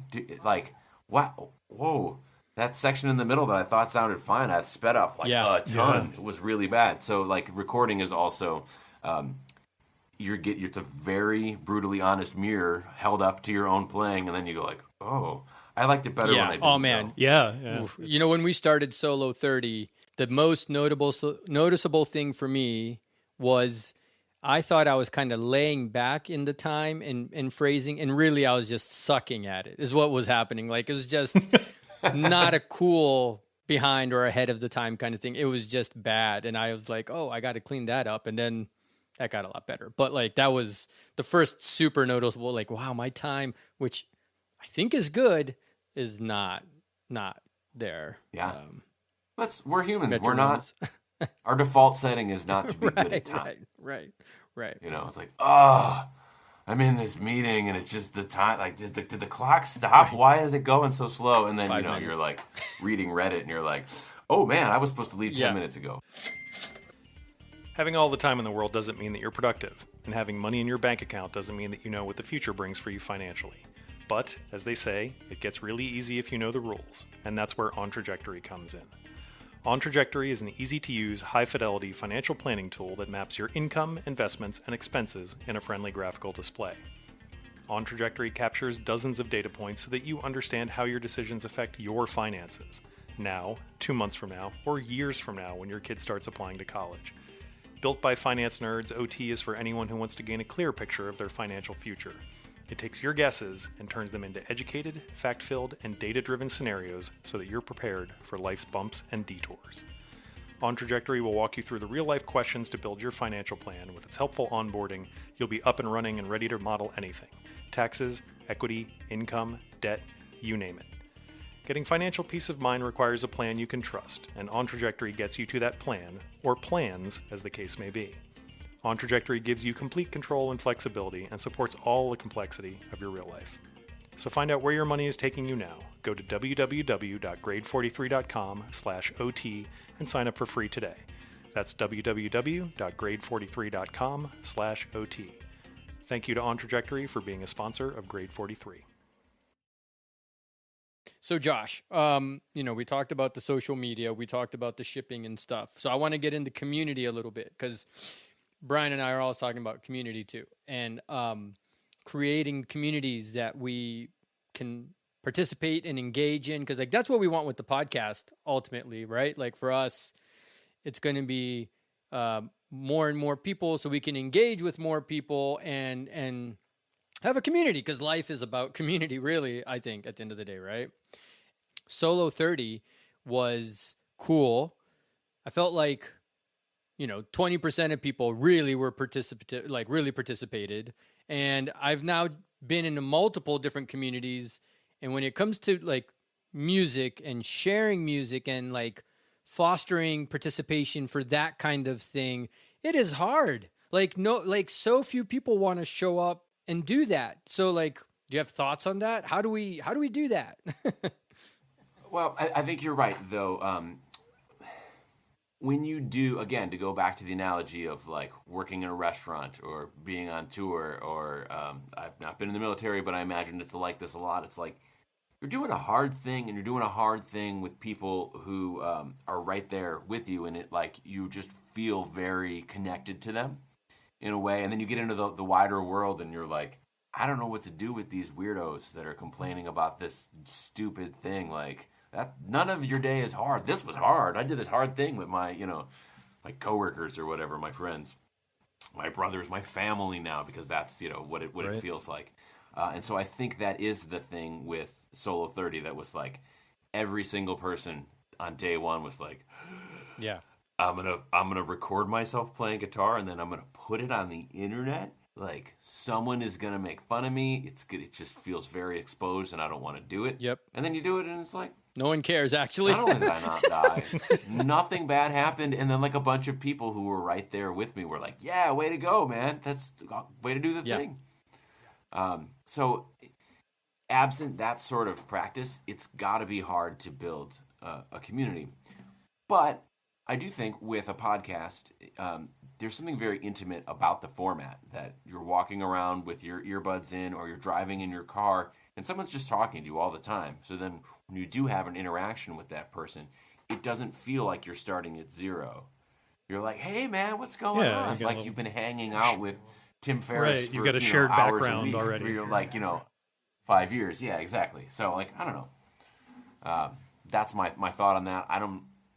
Wow, whoa, that section in the middle that I thought sounded fine, I sped up a ton. Yeah. It was really bad. So recording is also it's a very brutally honest mirror held up to your own playing, and then you go oh, I liked it better when I did. Oh man, yeah. When we started Solo 30, the most noticeable thing for me was I thought I was kind of laying back in the time and phrasing, and really I was just sucking at it, is what was happening. It was just not a cool behind or ahead of the time kind of thing. It was just bad, and I was oh, I got to clean that up, and then that got a lot better. But that was the first super noticeable, wow, my time, which I think is good, is not there. Yeah. We're humans. We're not, our default setting is not to be good at time. Right. It's I'm in this meeting and it's just the time, did the clock stop? Right. Why is it going so slow? And then, you're reading Reddit and you're oh man, I was supposed to leave 10 minutes ago. Having all the time in the world doesn't mean that you're productive. And having money in your bank account doesn't mean that you know what the future brings for you financially. But, as they say, it gets really easy if you know the rules, and that's where On Trajectory comes in. On Trajectory is an easy-to-use, high-fidelity financial planning tool that maps your income, investments, and expenses in a friendly graphical display. On Trajectory captures dozens of data points so that you understand how your decisions affect your finances, now, 2 months from now, or years from now when your kid starts applying to college. Built by finance nerds, OT is for anyone who wants to gain a clear picture of their financial future. It takes your guesses and turns them into educated, fact-filled, and data-driven scenarios so that you're prepared for life's bumps and detours. On Trajectory will walk you through the real-life questions to build your financial plan. With its helpful onboarding, you'll be up and running and ready to model anything. Taxes, equity, income, debt, you name it. Getting financial peace of mind requires a plan you can trust, and On Trajectory gets you to that plan, or plans as the case may be. On Trajectory gives you complete control and flexibility and supports all the complexity of your real life. So find out where your money is taking you now. Go to www.grade43.com/OT and sign up for free today. That's www.grade43.com/OT. Thank you to On Trajectory for being a sponsor of Grade 43. So Josh, we talked about the social media, we talked about the shipping and stuff. So I want to get into community a little bit because Brian and I are always talking about community too, and creating communities that we can participate and engage in, because like that's what we want with the podcast ultimately, right? Like for us, it's going to be more and more people, so we can engage with more people and have a community, because life is about community, really. I think at the end of the day, right? Solo 30 was cool. I felt like 20% of people really were really participated. And I've now been in multiple different communities. And when it comes to like music and sharing music and like fostering participation for that kind of thing, it is hard. So few people want to show up and do that. So like, do you have thoughts on that? How do we do that? Well, I think you're right, though. When you do, again, to go back to the analogy of like working in a restaurant or being on tour, or I've not been in the military, but I imagine it's like this a lot. It's like you're doing a hard thing, and you're doing a hard thing with people who are right there with you, and it like you just feel very connected to them in a way. And then you get into the wider world, and you're like, I don't know what to do with these weirdos that are complaining about this stupid thing. Like, that none of your day is hard. This was hard. I did this hard thing with my, my coworkers or whatever, my friends, my brothers, my family now, because that's, what it Right. feels like. And so I think that is the thing with Solo 30 that was like every single person on day one was like, Yeah. I'm gonna record myself playing guitar, and then I'm gonna put it on the internet. Like, someone is gonna make fun of me. It just feels very exposed, and I don't want to do it. Yep. And then you do it, and it's like, No one cares, actually. not only did I not die, nothing bad happened, and then like a bunch of people who were right there with me were like, "Yeah, way to go, man! That's way to do the Yeah. thing." So, absent that sort of practice, it's got to be hard to build a community. But I do think with a podcast, there's something very intimate about the format, that you're walking around with your earbuds in, or you're driving in your car, and someone's just talking to you all the time. So then when you do have an interaction with that person, it doesn't feel like you're starting at zero. You're like, hey, man, what's going Yeah, on? you got Like a- you've been hanging out with Tim Ferriss Right, for you've got a you know, shared hours a background week, already. for like 5 years. Yeah, exactly. So like, I don't know. That's my thought on that.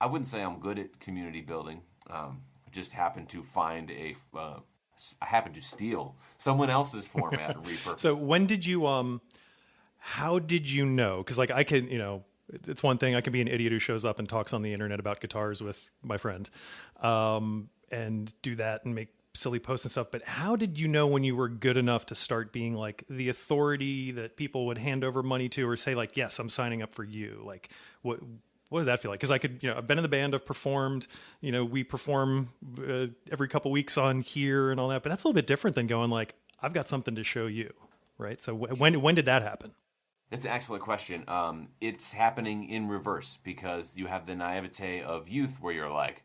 I wouldn't say I'm good at community building. I just happen to find I happen to steal someone else's format and repurpose So it. when did you how did you know? Because like I can, it's one thing, I can be an idiot who shows up and talks on the internet about guitars with my friend, and do that and make silly posts and stuff. But how did you know when you were good enough to start being like the authority that people would hand over money to, or say like, yes, I'm signing up for you? Like what did that feel like? Because I could, I've been in the band, I've performed, we perform every couple weeks on here and all that, but that's a little bit different than going like, I've got something to show you, right? So when did that happen? That's an excellent question. It's happening in reverse, because you have the naivete of youth where you're like,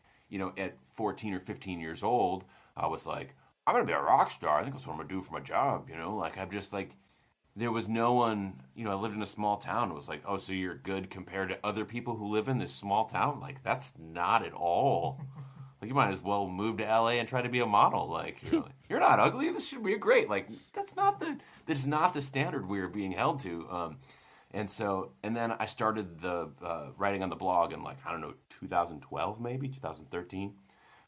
at 14 or 15 years old, I was like, I'm going to be a rock star. I think that's what I'm going to do for my job. Like I'm just like, there was no one, I lived in a small town. It was like, oh, so you're good compared to other people who live in this small town? Like, that's not at all. Like, you might as well move to LA and try to be a model. Like, you're not ugly. This should be great. Like, that's not the standard we are being held to. And then I started the writing on the blog in, like, I don't know, 2012 maybe, 2013.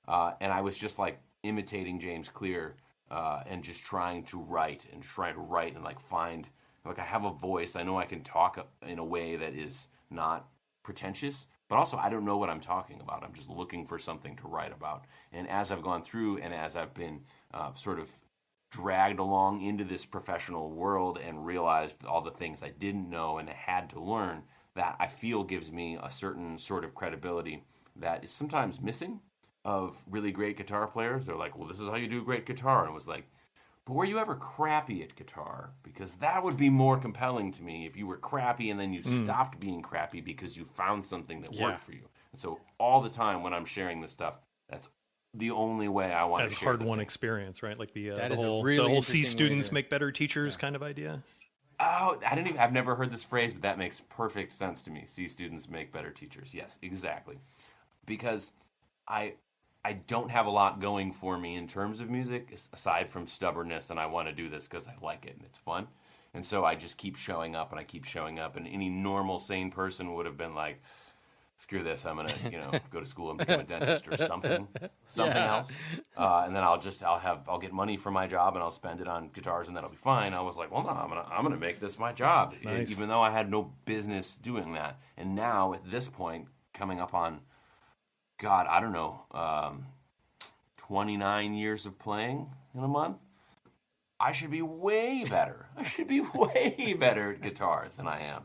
And I was just like imitating James Clear and just trying to write and like find, like, I have a voice. I know I can talk in a way that is not pretentious, but also I don't know what I'm talking about. I'm just looking for something to write about. And as I've gone through and as I've been sort of dragged along into this professional world and realized all the things I didn't know and had to learn, that I feel gives me a certain sort of credibility that is sometimes missing of really great guitar players. They're like, well, this is how you do great guitar. And it was like, but were you ever crappy at guitar? Because that would be more compelling to me if you were crappy and then you stopped being crappy because you found something that worked for you. And so all the time when I'm sharing this stuff, that's the only way I want to share. That's hard-won experience, right? Like the That is a whole really the whole C interesting students make better teachers kind of idea. Oh, I've never heard this phrase, but that makes perfect sense to me. C students make better teachers. Yes, exactly. Because I don't have a lot going for me in terms of music, aside from stubbornness, and I want to do this because I like it and it's fun. And so I just keep showing up, and any normal, sane person would have been like, screw this, I'm going to, go to school and become a dentist or something else. And then I'll get money for my job and I'll spend it on guitars and that'll be fine. I was like, well, no, I'm going to make this my job, Nice. Even though I had no business doing that. And now at this point, coming up on, God, I don't know, 29 years of playing in a month, I should be way better. I should be way better at guitar than I am.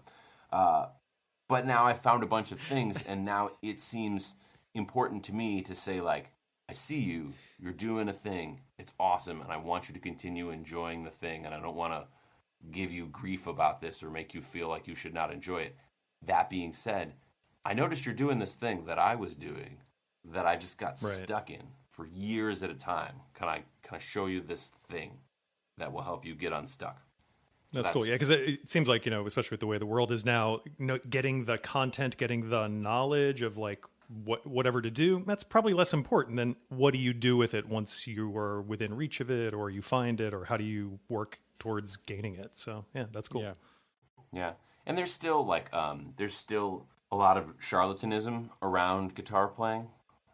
But now I found a bunch of things, and now it seems important to me to say, like, I see you, you're doing a thing, it's awesome, and I want you to continue enjoying the thing, and I don't want to give you grief about this or make you feel like you should not enjoy it. That being said, I noticed you're doing this thing that I was doing that I just got stuck in for years at a time. Can I show you this thing that will help you get unstuck? That's cool. Yeah, because it seems like, especially with the way the world is now, getting the content, getting the knowledge of like whatever to do, that's probably less important than what do you do with it once you are within reach of it, or you find it, or how do you work towards gaining it. So yeah, that's cool. Yeah. And there's still a lot of charlatanism around guitar playing.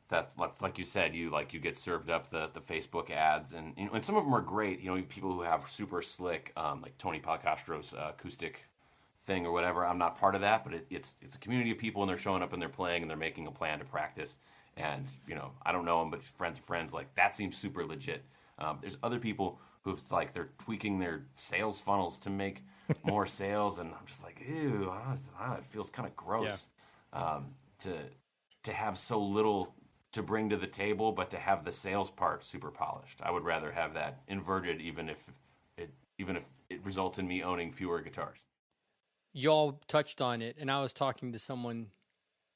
That's like you said, you get served up the Facebook ads, and some of them are great. People who have super slick, like Tony Palcastro's acoustic thing or whatever. I'm not part of that, but it's a community of people, and they're showing up and they're playing and they're making a plan to practice. And I don't know them, but friends of friends, like that seems super legit. There's other people who's like they're tweaking their sales funnels to make more sales, and I'm just like, ew, it feels kind of gross to have so little to bring to the table, but to have the sales part super polished. I would rather have that inverted, even if it results in me owning fewer guitars. Y'all touched on it, and I was talking to someone.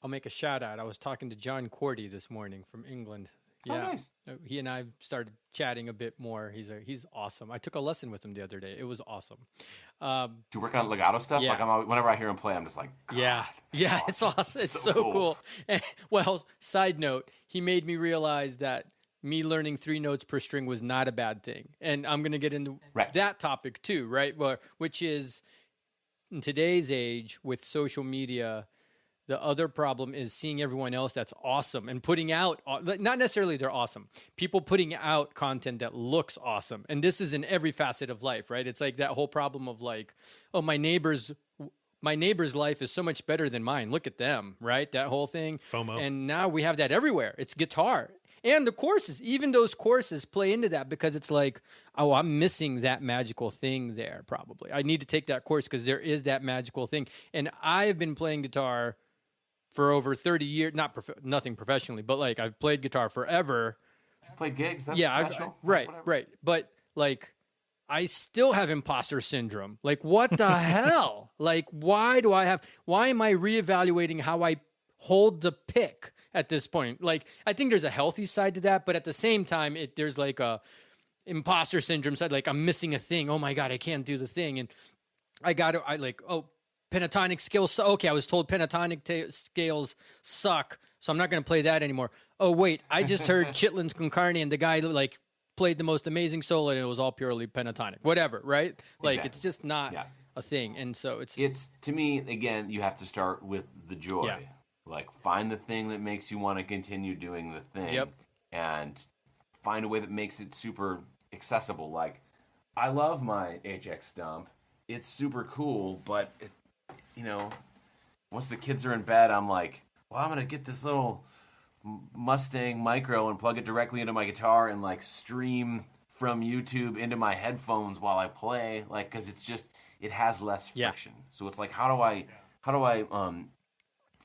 I'll make a shout out. I was talking to John Cordy this morning from England. Yeah, Oh, nice. He and I started chatting a bit more. He's awesome. I took a lesson with him the other day. It was awesome. Do you work on legato stuff? Yeah. Like whenever I hear him play, I'm just like, God, yeah, it's awesome. It's so cool. And, well, side note, he made me realize that me learning 3 notes per string was not a bad thing. And I'm going to get into that topic too, right? Which is in today's age with social media, the other problem is seeing everyone else that's awesome and putting out, not necessarily they're awesome, people putting out content that looks awesome. And this is in every facet of life, right? It's like that whole problem of like, oh, my neighbor's life is so much better than mine. Look at them, right? That whole thing. FOMO. And now we have that everywhere. It's guitar. And the courses, even those courses play into that because it's like, oh, I'm missing that magical thing there probably. I need to take that course because there is that magical thing. And I've been playing guitar for over 30 years, nothing professionally, but like I've played guitar forever. You've played gigs? That's Yeah, professional? right. But like, I still have imposter syndrome. Like, what the hell? Like, why am I reevaluating how I hold the pick at this point? Like, I think there's a healthy side to that, but at the same time, there's like imposter syndrome. So like, I'm missing a thing. Oh my God, I can't do the thing. And pentatonic scales. Okay, I was told pentatonic scales suck, so I'm not going to play that anymore. Oh wait, I just heard Chitlin's Concarne, and the guy like played the most amazing solo, and it was all purely pentatonic. Whatever, right? Like Exactly. it's just not a thing, and so it's to me again. You have to start with the joy. Yeah. Like find the thing that makes you want to continue doing the thing. Yep. And find a way that makes it super accessible. Like I love my HX Stump. It's super cool, but once the kids are in bed, I'm like, well, I'm gonna get this little Mustang Micro and plug it directly into my guitar and like stream from YouTube into my headphones while I play, like, because it has less friction. So it's like, how do I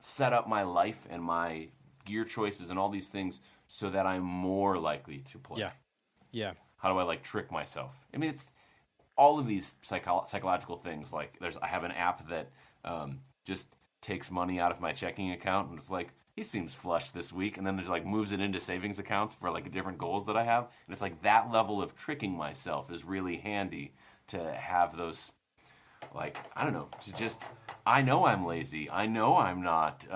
set up my life and my gear choices and all these things so that I'm more likely to play? Yeah. How do I like trick myself? I mean, it's all of these psychological things. Like I have an app that just takes money out of my checking account, and it's like, he seems flush this week, and then there's like moves it into savings accounts for like different goals that I have, and it's like that level of tricking myself is really handy to have those. Like, I don't know, I know I'm lazy. I know I'm not,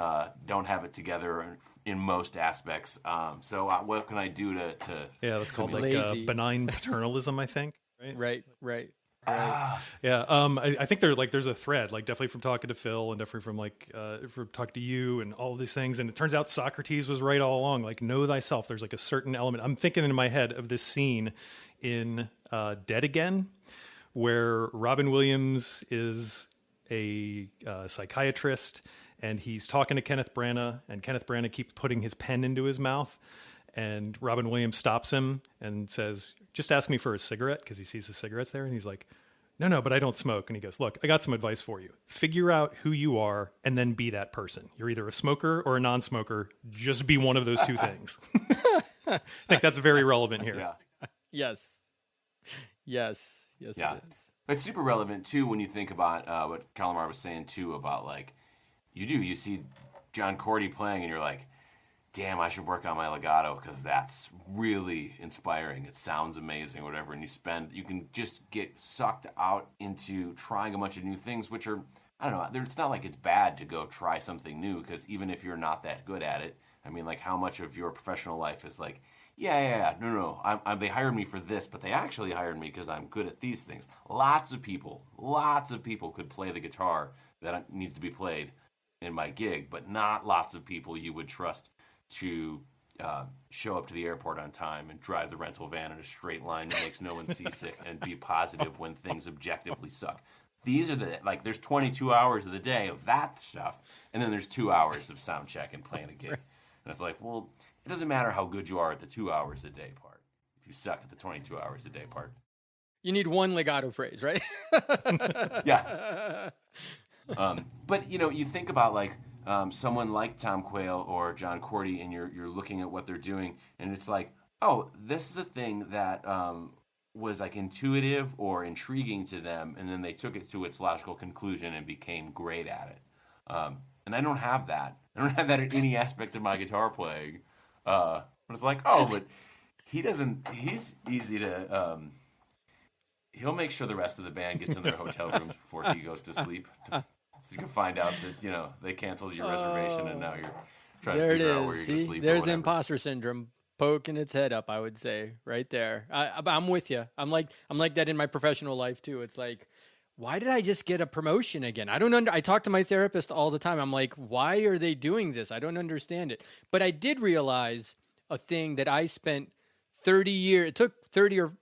don't have it together in most aspects. So what can I do to Yeah, that's called like lazy. benign paternalism, I think. Right. right. Yeah. I think there's a thread, like definitely from talking to Phil and definitely from talking to you and all of these things. And it turns out Socrates was right all along. Like, know thyself. There's like a certain element. I'm thinking in my head of this scene in Dead Again, where Robin Williams is a psychiatrist, and he's talking to Kenneth Branagh, and Kenneth Branagh keeps putting his pen into his mouth, and Robin Williams stops him and says, just ask me for a cigarette, because he sees the cigarettes there, and he's like, no, but I don't smoke. And he goes, look, I got some advice for you. Figure out who you are and then be that person. You're either a smoker or a non-smoker. Just be one of those two things. I think that's very relevant here. Yeah. Yes, it is. It's super relevant too when you think about what Calamar was saying too about like you see John Cordy playing and you're like, damn, I should work on my legato because that's really inspiring. It sounds amazing, or whatever. And you can just get sucked out into trying a bunch of new things, which are, I don't know, it's not like it's bad to go try something new, because even if you're not that good at it, I mean, like, how much of your professional life is like, no, they hired me for this, but they actually hired me because I'm good at these things. Lots of people could play the guitar that needs to be played in my gig, but not lots of people you would trust to show up to the airport on time and drive the rental van in a straight line that makes no one seasick and be positive when things objectively suck. These are there's 22 hours of the day of that stuff, and then there's 2 hours of sound check and playing a gig. And it's like, well, it doesn't matter how good you are at the 2 hours a day part if you suck at the 22 hours a day part. You need one legato phrase, right? Yeah. But, you think about, like, someone like Tom Quayle or John Cordy, and you're looking at what they're doing, and it's like, oh, this is a thing that was, like, intuitive or intriguing to them, and then they took it to its logical conclusion and became great at it. And I don't have that. I don't have that in any aspect of my guitar playing. But it's like, oh, but he's easy to, he'll make sure the rest of the band gets in their hotel rooms before he goes to sleep. So you can find out that, they canceled your reservation and now you're trying to figure out where you're going to sleep. There's the imposter syndrome poking its head up, I would say, right there. I'm with you. I'm like that in my professional life too. It's like, why did I just get a promotion again? I talk to my therapist all the time. I'm like, why are they doing this? I don't understand it. But I did realize a thing that I spent 30 years, it took 30 or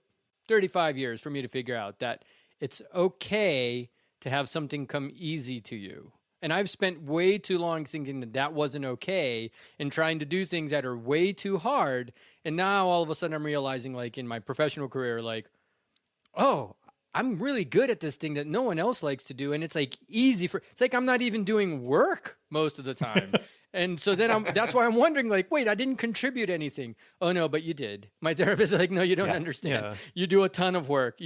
35 years for me to figure out, that it's okay to have something come easy to you. And I've spent way too long thinking that wasn't okay and trying to do things that are way too hard. And now all of a sudden I'm realizing, like, in my professional career, like, oh, I'm really good at this thing that no one else likes to do. And it's like it's like I'm not even doing work most of the time. And so then that's why I'm wondering, like, wait, I didn't contribute anything. Oh no, but you did. My therapist is like, no, you don't understand. Yeah. You do a ton of work.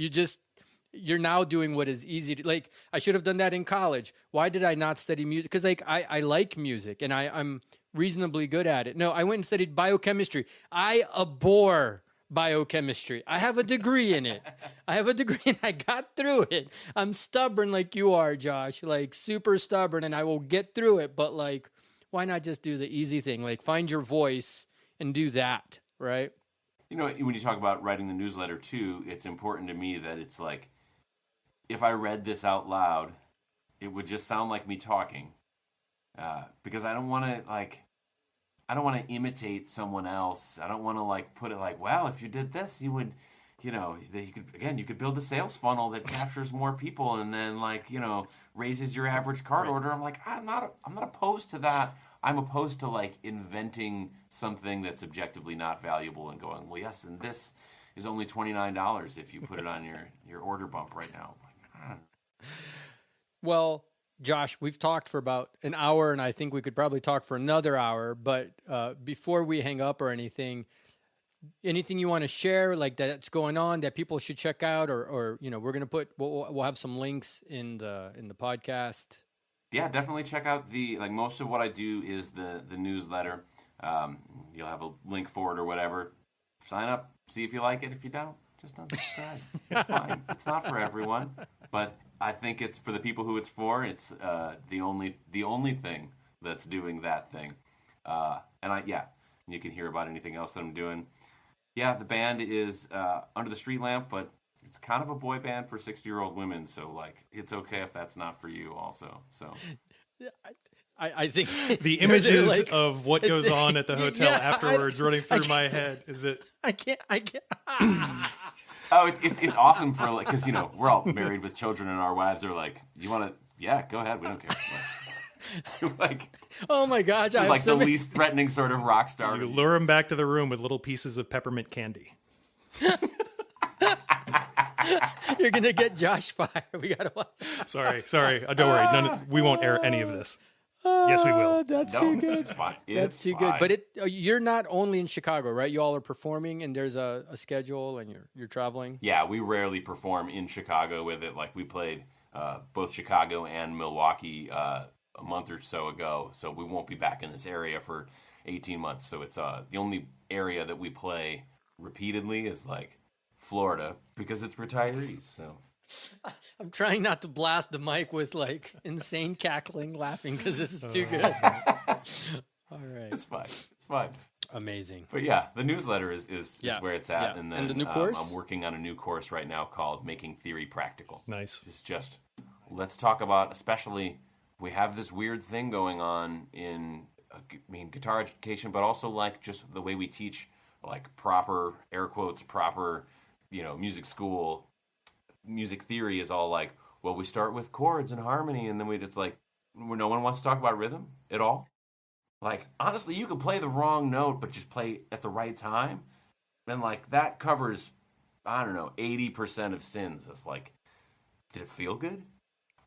You're now doing what is easy to, like, I should have done that in college. Why did I not study music? Because, like, I like music and I'm reasonably good at it. No, I went and studied biochemistry. I abhor biochemistry. I have a degree in it. I have a degree and I got through it. I'm stubborn like you are, Josh, like super stubborn, and I will get through it. But like, why not just do the easy thing? Like find your voice and do that, right? You know, when you talk about writing the newsletter too, it's important to me that it's like, if I read this out loud, it would just sound like me talking, because I don't want to I don't want to imitate someone else. I don't want to like put it like, well, if you did this, you would, you know, that you could build a sales funnel that captures more people and then like, you know, raises your average cart order. I'm like, I'm not opposed to that. I'm opposed to like inventing something that's objectively not valuable and going, well, yes, and this is only $29 if you put it on your order bump right now. Well, Josh, we've talked for about an hour, and I think we could probably talk for another hour. But before we hang up or anything you want to share, like that's going on that people should check out, or you know, we'll have some links in the podcast. Yeah, definitely check out most of what I do is the newsletter. You'll have a link for it or whatever. Sign up, see if you like it. If you don't, just unsubscribe. It's fine. It's not for everyone, but I think it's for the people who it's for. It's the only thing that's doing that thing. And you can hear about anything else that I'm doing. Yeah, the band is Under the Street Lamp, but it's kind of a boy band for 60-year-old women, so like it's okay if that's not for you also. So I think the images like, of what goes on at the hotel afterwards running through my head. Is it? I can't. Oh, it's awesome for like, because you know we're all married with children and our wives are like, you want to? Yeah, go ahead. We don't care. Like, oh my gosh, this is like the least threatening sort of rock star. You lure them back to the room with little pieces of peppermint candy. You're gonna get Josh fired. We gotta watch. Sorry. Don't worry. We won't air any of this. Yes, we will. That's too good. It's fine. That's too good. But you're not only in Chicago, right? You all are performing, and there's a schedule, and you're traveling. Yeah, we rarely perform in Chicago with it. Like we played both Chicago and Milwaukee a month or so ago, so we won't be back in this area for 18 months. So it's the only area that we play repeatedly is like Florida because it's retirees. So I'm trying not to blast the mic with like insane cackling, laughing because this is too good. All right, it's fine. Amazing. But yeah, the newsletter is where it's at, yeah. and then the new course? I'm working on a new course right now called Making Theory Practical. Nice. It's just let's talk about, especially we have this weird thing going on in guitar education, but also like just the way we teach like proper air quotes proper music school. Music theory is all like, well, we start with chords and harmony, and then it's like no one wants to talk about rhythm at all. Like, honestly, you could play the wrong note, but just play at the right time. And, like, that covers, I don't know, 80% of sins. It's like, did it feel good?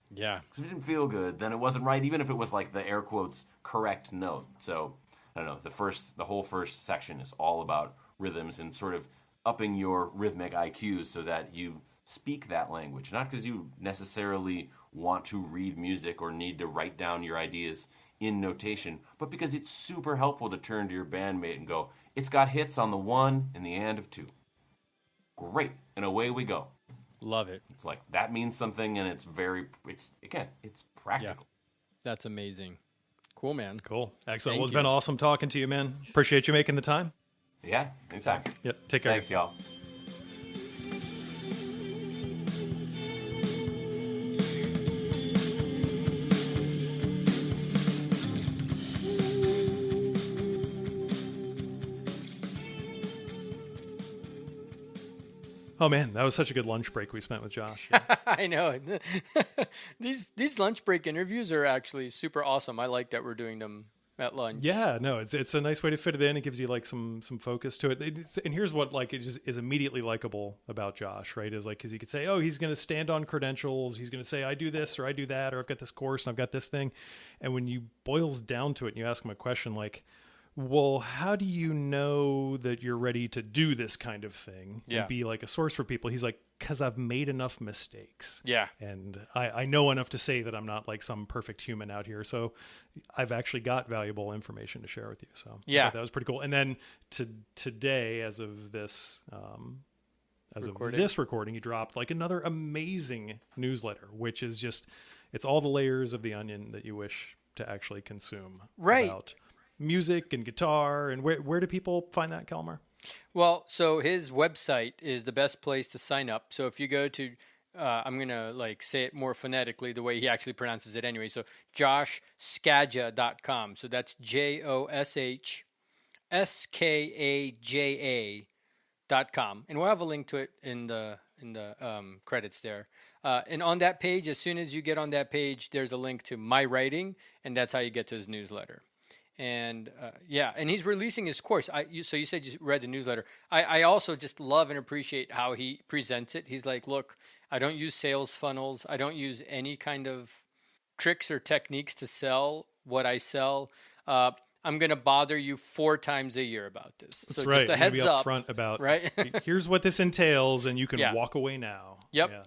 Yeah. Because if it didn't feel good, then it wasn't right, even if it was, like, the air quotes correct note. So, I don't know, the whole first section is all about rhythms and sort of upping your rhythmic IQs so that you speak that language. Not because you necessarily want to read music or need to write down your ideas in notation, but because it's super helpful to turn to your bandmate and go, it's got hits on the 1 and the and of 2. Great. And away we go. Love it. It's like, that means something, and it's practical. Yeah. That's amazing. Cool, man. Cool. Excellent. Well, it's been awesome talking to you, man. Appreciate you making the time. Yeah, anytime. Yep. Take care. Thanks, y'all. Oh man, that was such a good lunch break we spent with Josh. Yeah. I know. These lunch break interviews are actually super awesome. I like that we're doing them at lunch. Yeah, no, it's a nice way to fit it in. It gives you like some focus to it. And here's what like it just is immediately likable about Josh, right? Is like, because you could say, oh, he's going to stand on credentials. He's going to say, I do this or I do that, or I've got this course and I've got this thing. And when you boils down to it and you ask him a question like, well, how do you know that you're ready to do this kind of thing Yeah. and be like a source for people? He's like, because I've made enough mistakes. Yeah. And I know enough to say that I'm not like some perfect human out here. So I've actually got valuable information to share with you. So I Yeah. thought that was pretty cool. And then today, as of this, recording, he dropped like another amazing newsletter, which is just, it's all the layers of the onion that you wish to actually consume. Right. About music and guitar. And where do people find that, Kalmar? Well, so his website is the best place to sign up. So if you go to, I'm going to like say it more phonetically the way he actually pronounces it anyway. So joshskaja.com. So that's JOSHSKAJA.com. And we'll have a link to it in the credits there. And on that page, as soon as you get on that page, there's a link to my writing, and that's how you get to his newsletter. And and he's releasing his course. So you said you read the newsletter. I also just love and appreciate how he presents it. He's like, look, I don't use sales funnels. I don't use any kind of tricks or techniques to sell what I sell. I'm going to bother you 4 times a year about this. That's so right. just a heads be up. Front about, right? Here's what this entails, and you can Yeah. walk away now. Yep. Yeah.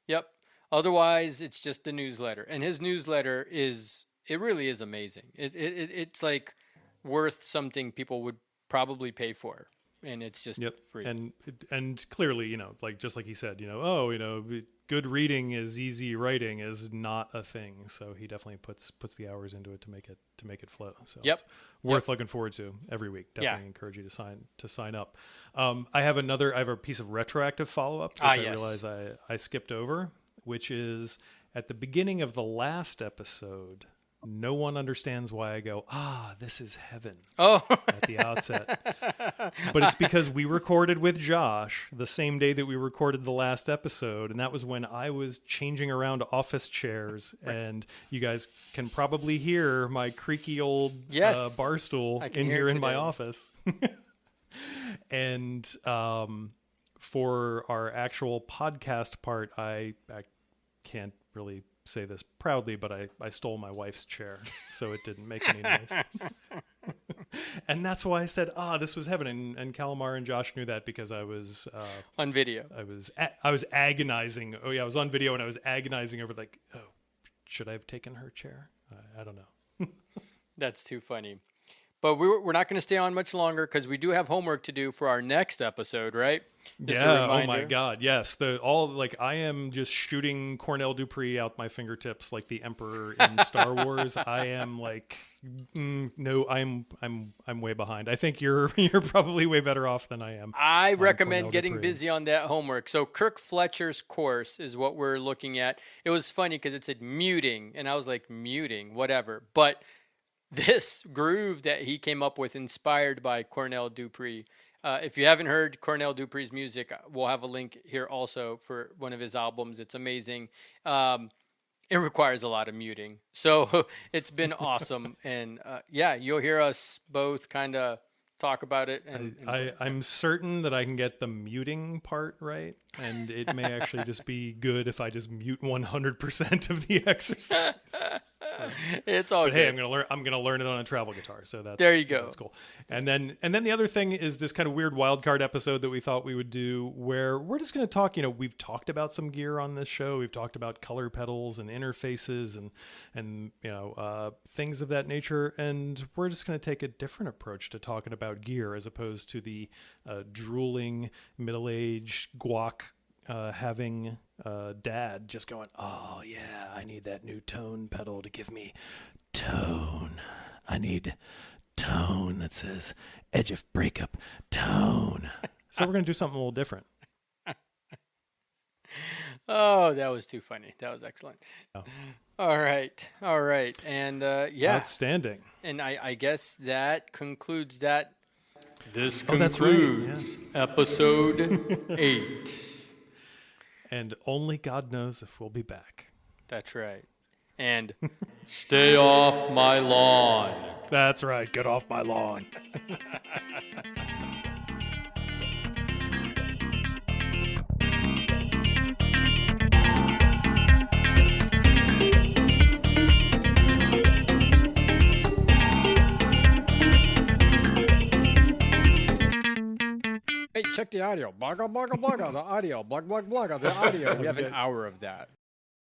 Yep. Otherwise, it's just the newsletter. And his newsletter it really is amazing. It's like worth something people would probably pay for, and it's just free. And clearly, like just like he said, good reading is easy, writing is not a thing. So he definitely puts the hours into it to make it flow. So it's worth looking forward to every week. Definitely encourage you to sign up. I have a piece of retroactive follow-up which I realize I skipped over, which is at the beginning of the last episode. No one understands why I go, this is heaven at the outset. But it's because we recorded with Josh the same day that we recorded the last episode. And that was when I was changing around office chairs. And you guys can probably hear my creaky old bar stool in here in my office. And for our actual podcast part, I can't really say this proudly, but I stole my wife's chair, so it didn't make any noise. And that's why I said, this was heaven. And Kalmar and Josh knew that because I was on video. I was agonizing. Oh yeah, I was on video and I was agonizing over like, should I have taken her chair? I don't know. That's too funny. But we're not going to stay on much longer because we do have homework to do for our next episode, right? Just a reminder. Oh my God, yes. I am just shooting Cornell Dupree out my fingertips like the Emperor in Star Wars. I am like, no, I'm way behind. I think you're probably way better off than I am. I recommend getting busy on that homework. So Kirk Fletcher's course is what we're looking at. It was funny because it said muting, and I was like, muting, whatever. But this groove that he came up with, inspired by Cornell Dupree. If you haven't heard Cornell Dupree's music, we'll have a link here also for one of his albums. It's amazing. It requires a lot of muting. So it's been awesome. And you'll hear us both kind of talk about it. And I'm certain that I can get the muting part right. And it may actually just be good if I just mute 100% of the exercise. It's all good. Hey, I'm gonna learn it on a travel guitar. So there you go. That's cool. And then the other thing is this kind of weird wild card episode that we thought we would do, where we're just gonna talk. We've talked about some gear on this show. We've talked about color pedals and interfaces and things of that nature. And we're just gonna take a different approach to talking about gear as opposed to the drooling middle-aged guac having dad just going, oh yeah, I need that new tone pedal to give me tone. I need tone that says edge of breakup tone. So we're going to do something a little different. Oh, that was too funny. That was excellent. Oh. All right. And outstanding. And I guess that concludes that. This concludes concludes episode 8. And only God knows if we'll be back. That's right. And stay off my lawn. That's right. Get off my lawn. Hey, check the audio. Blogga, blogga, blogga, the audio. Blog, blog, blogga, the audio. We have an hour of that.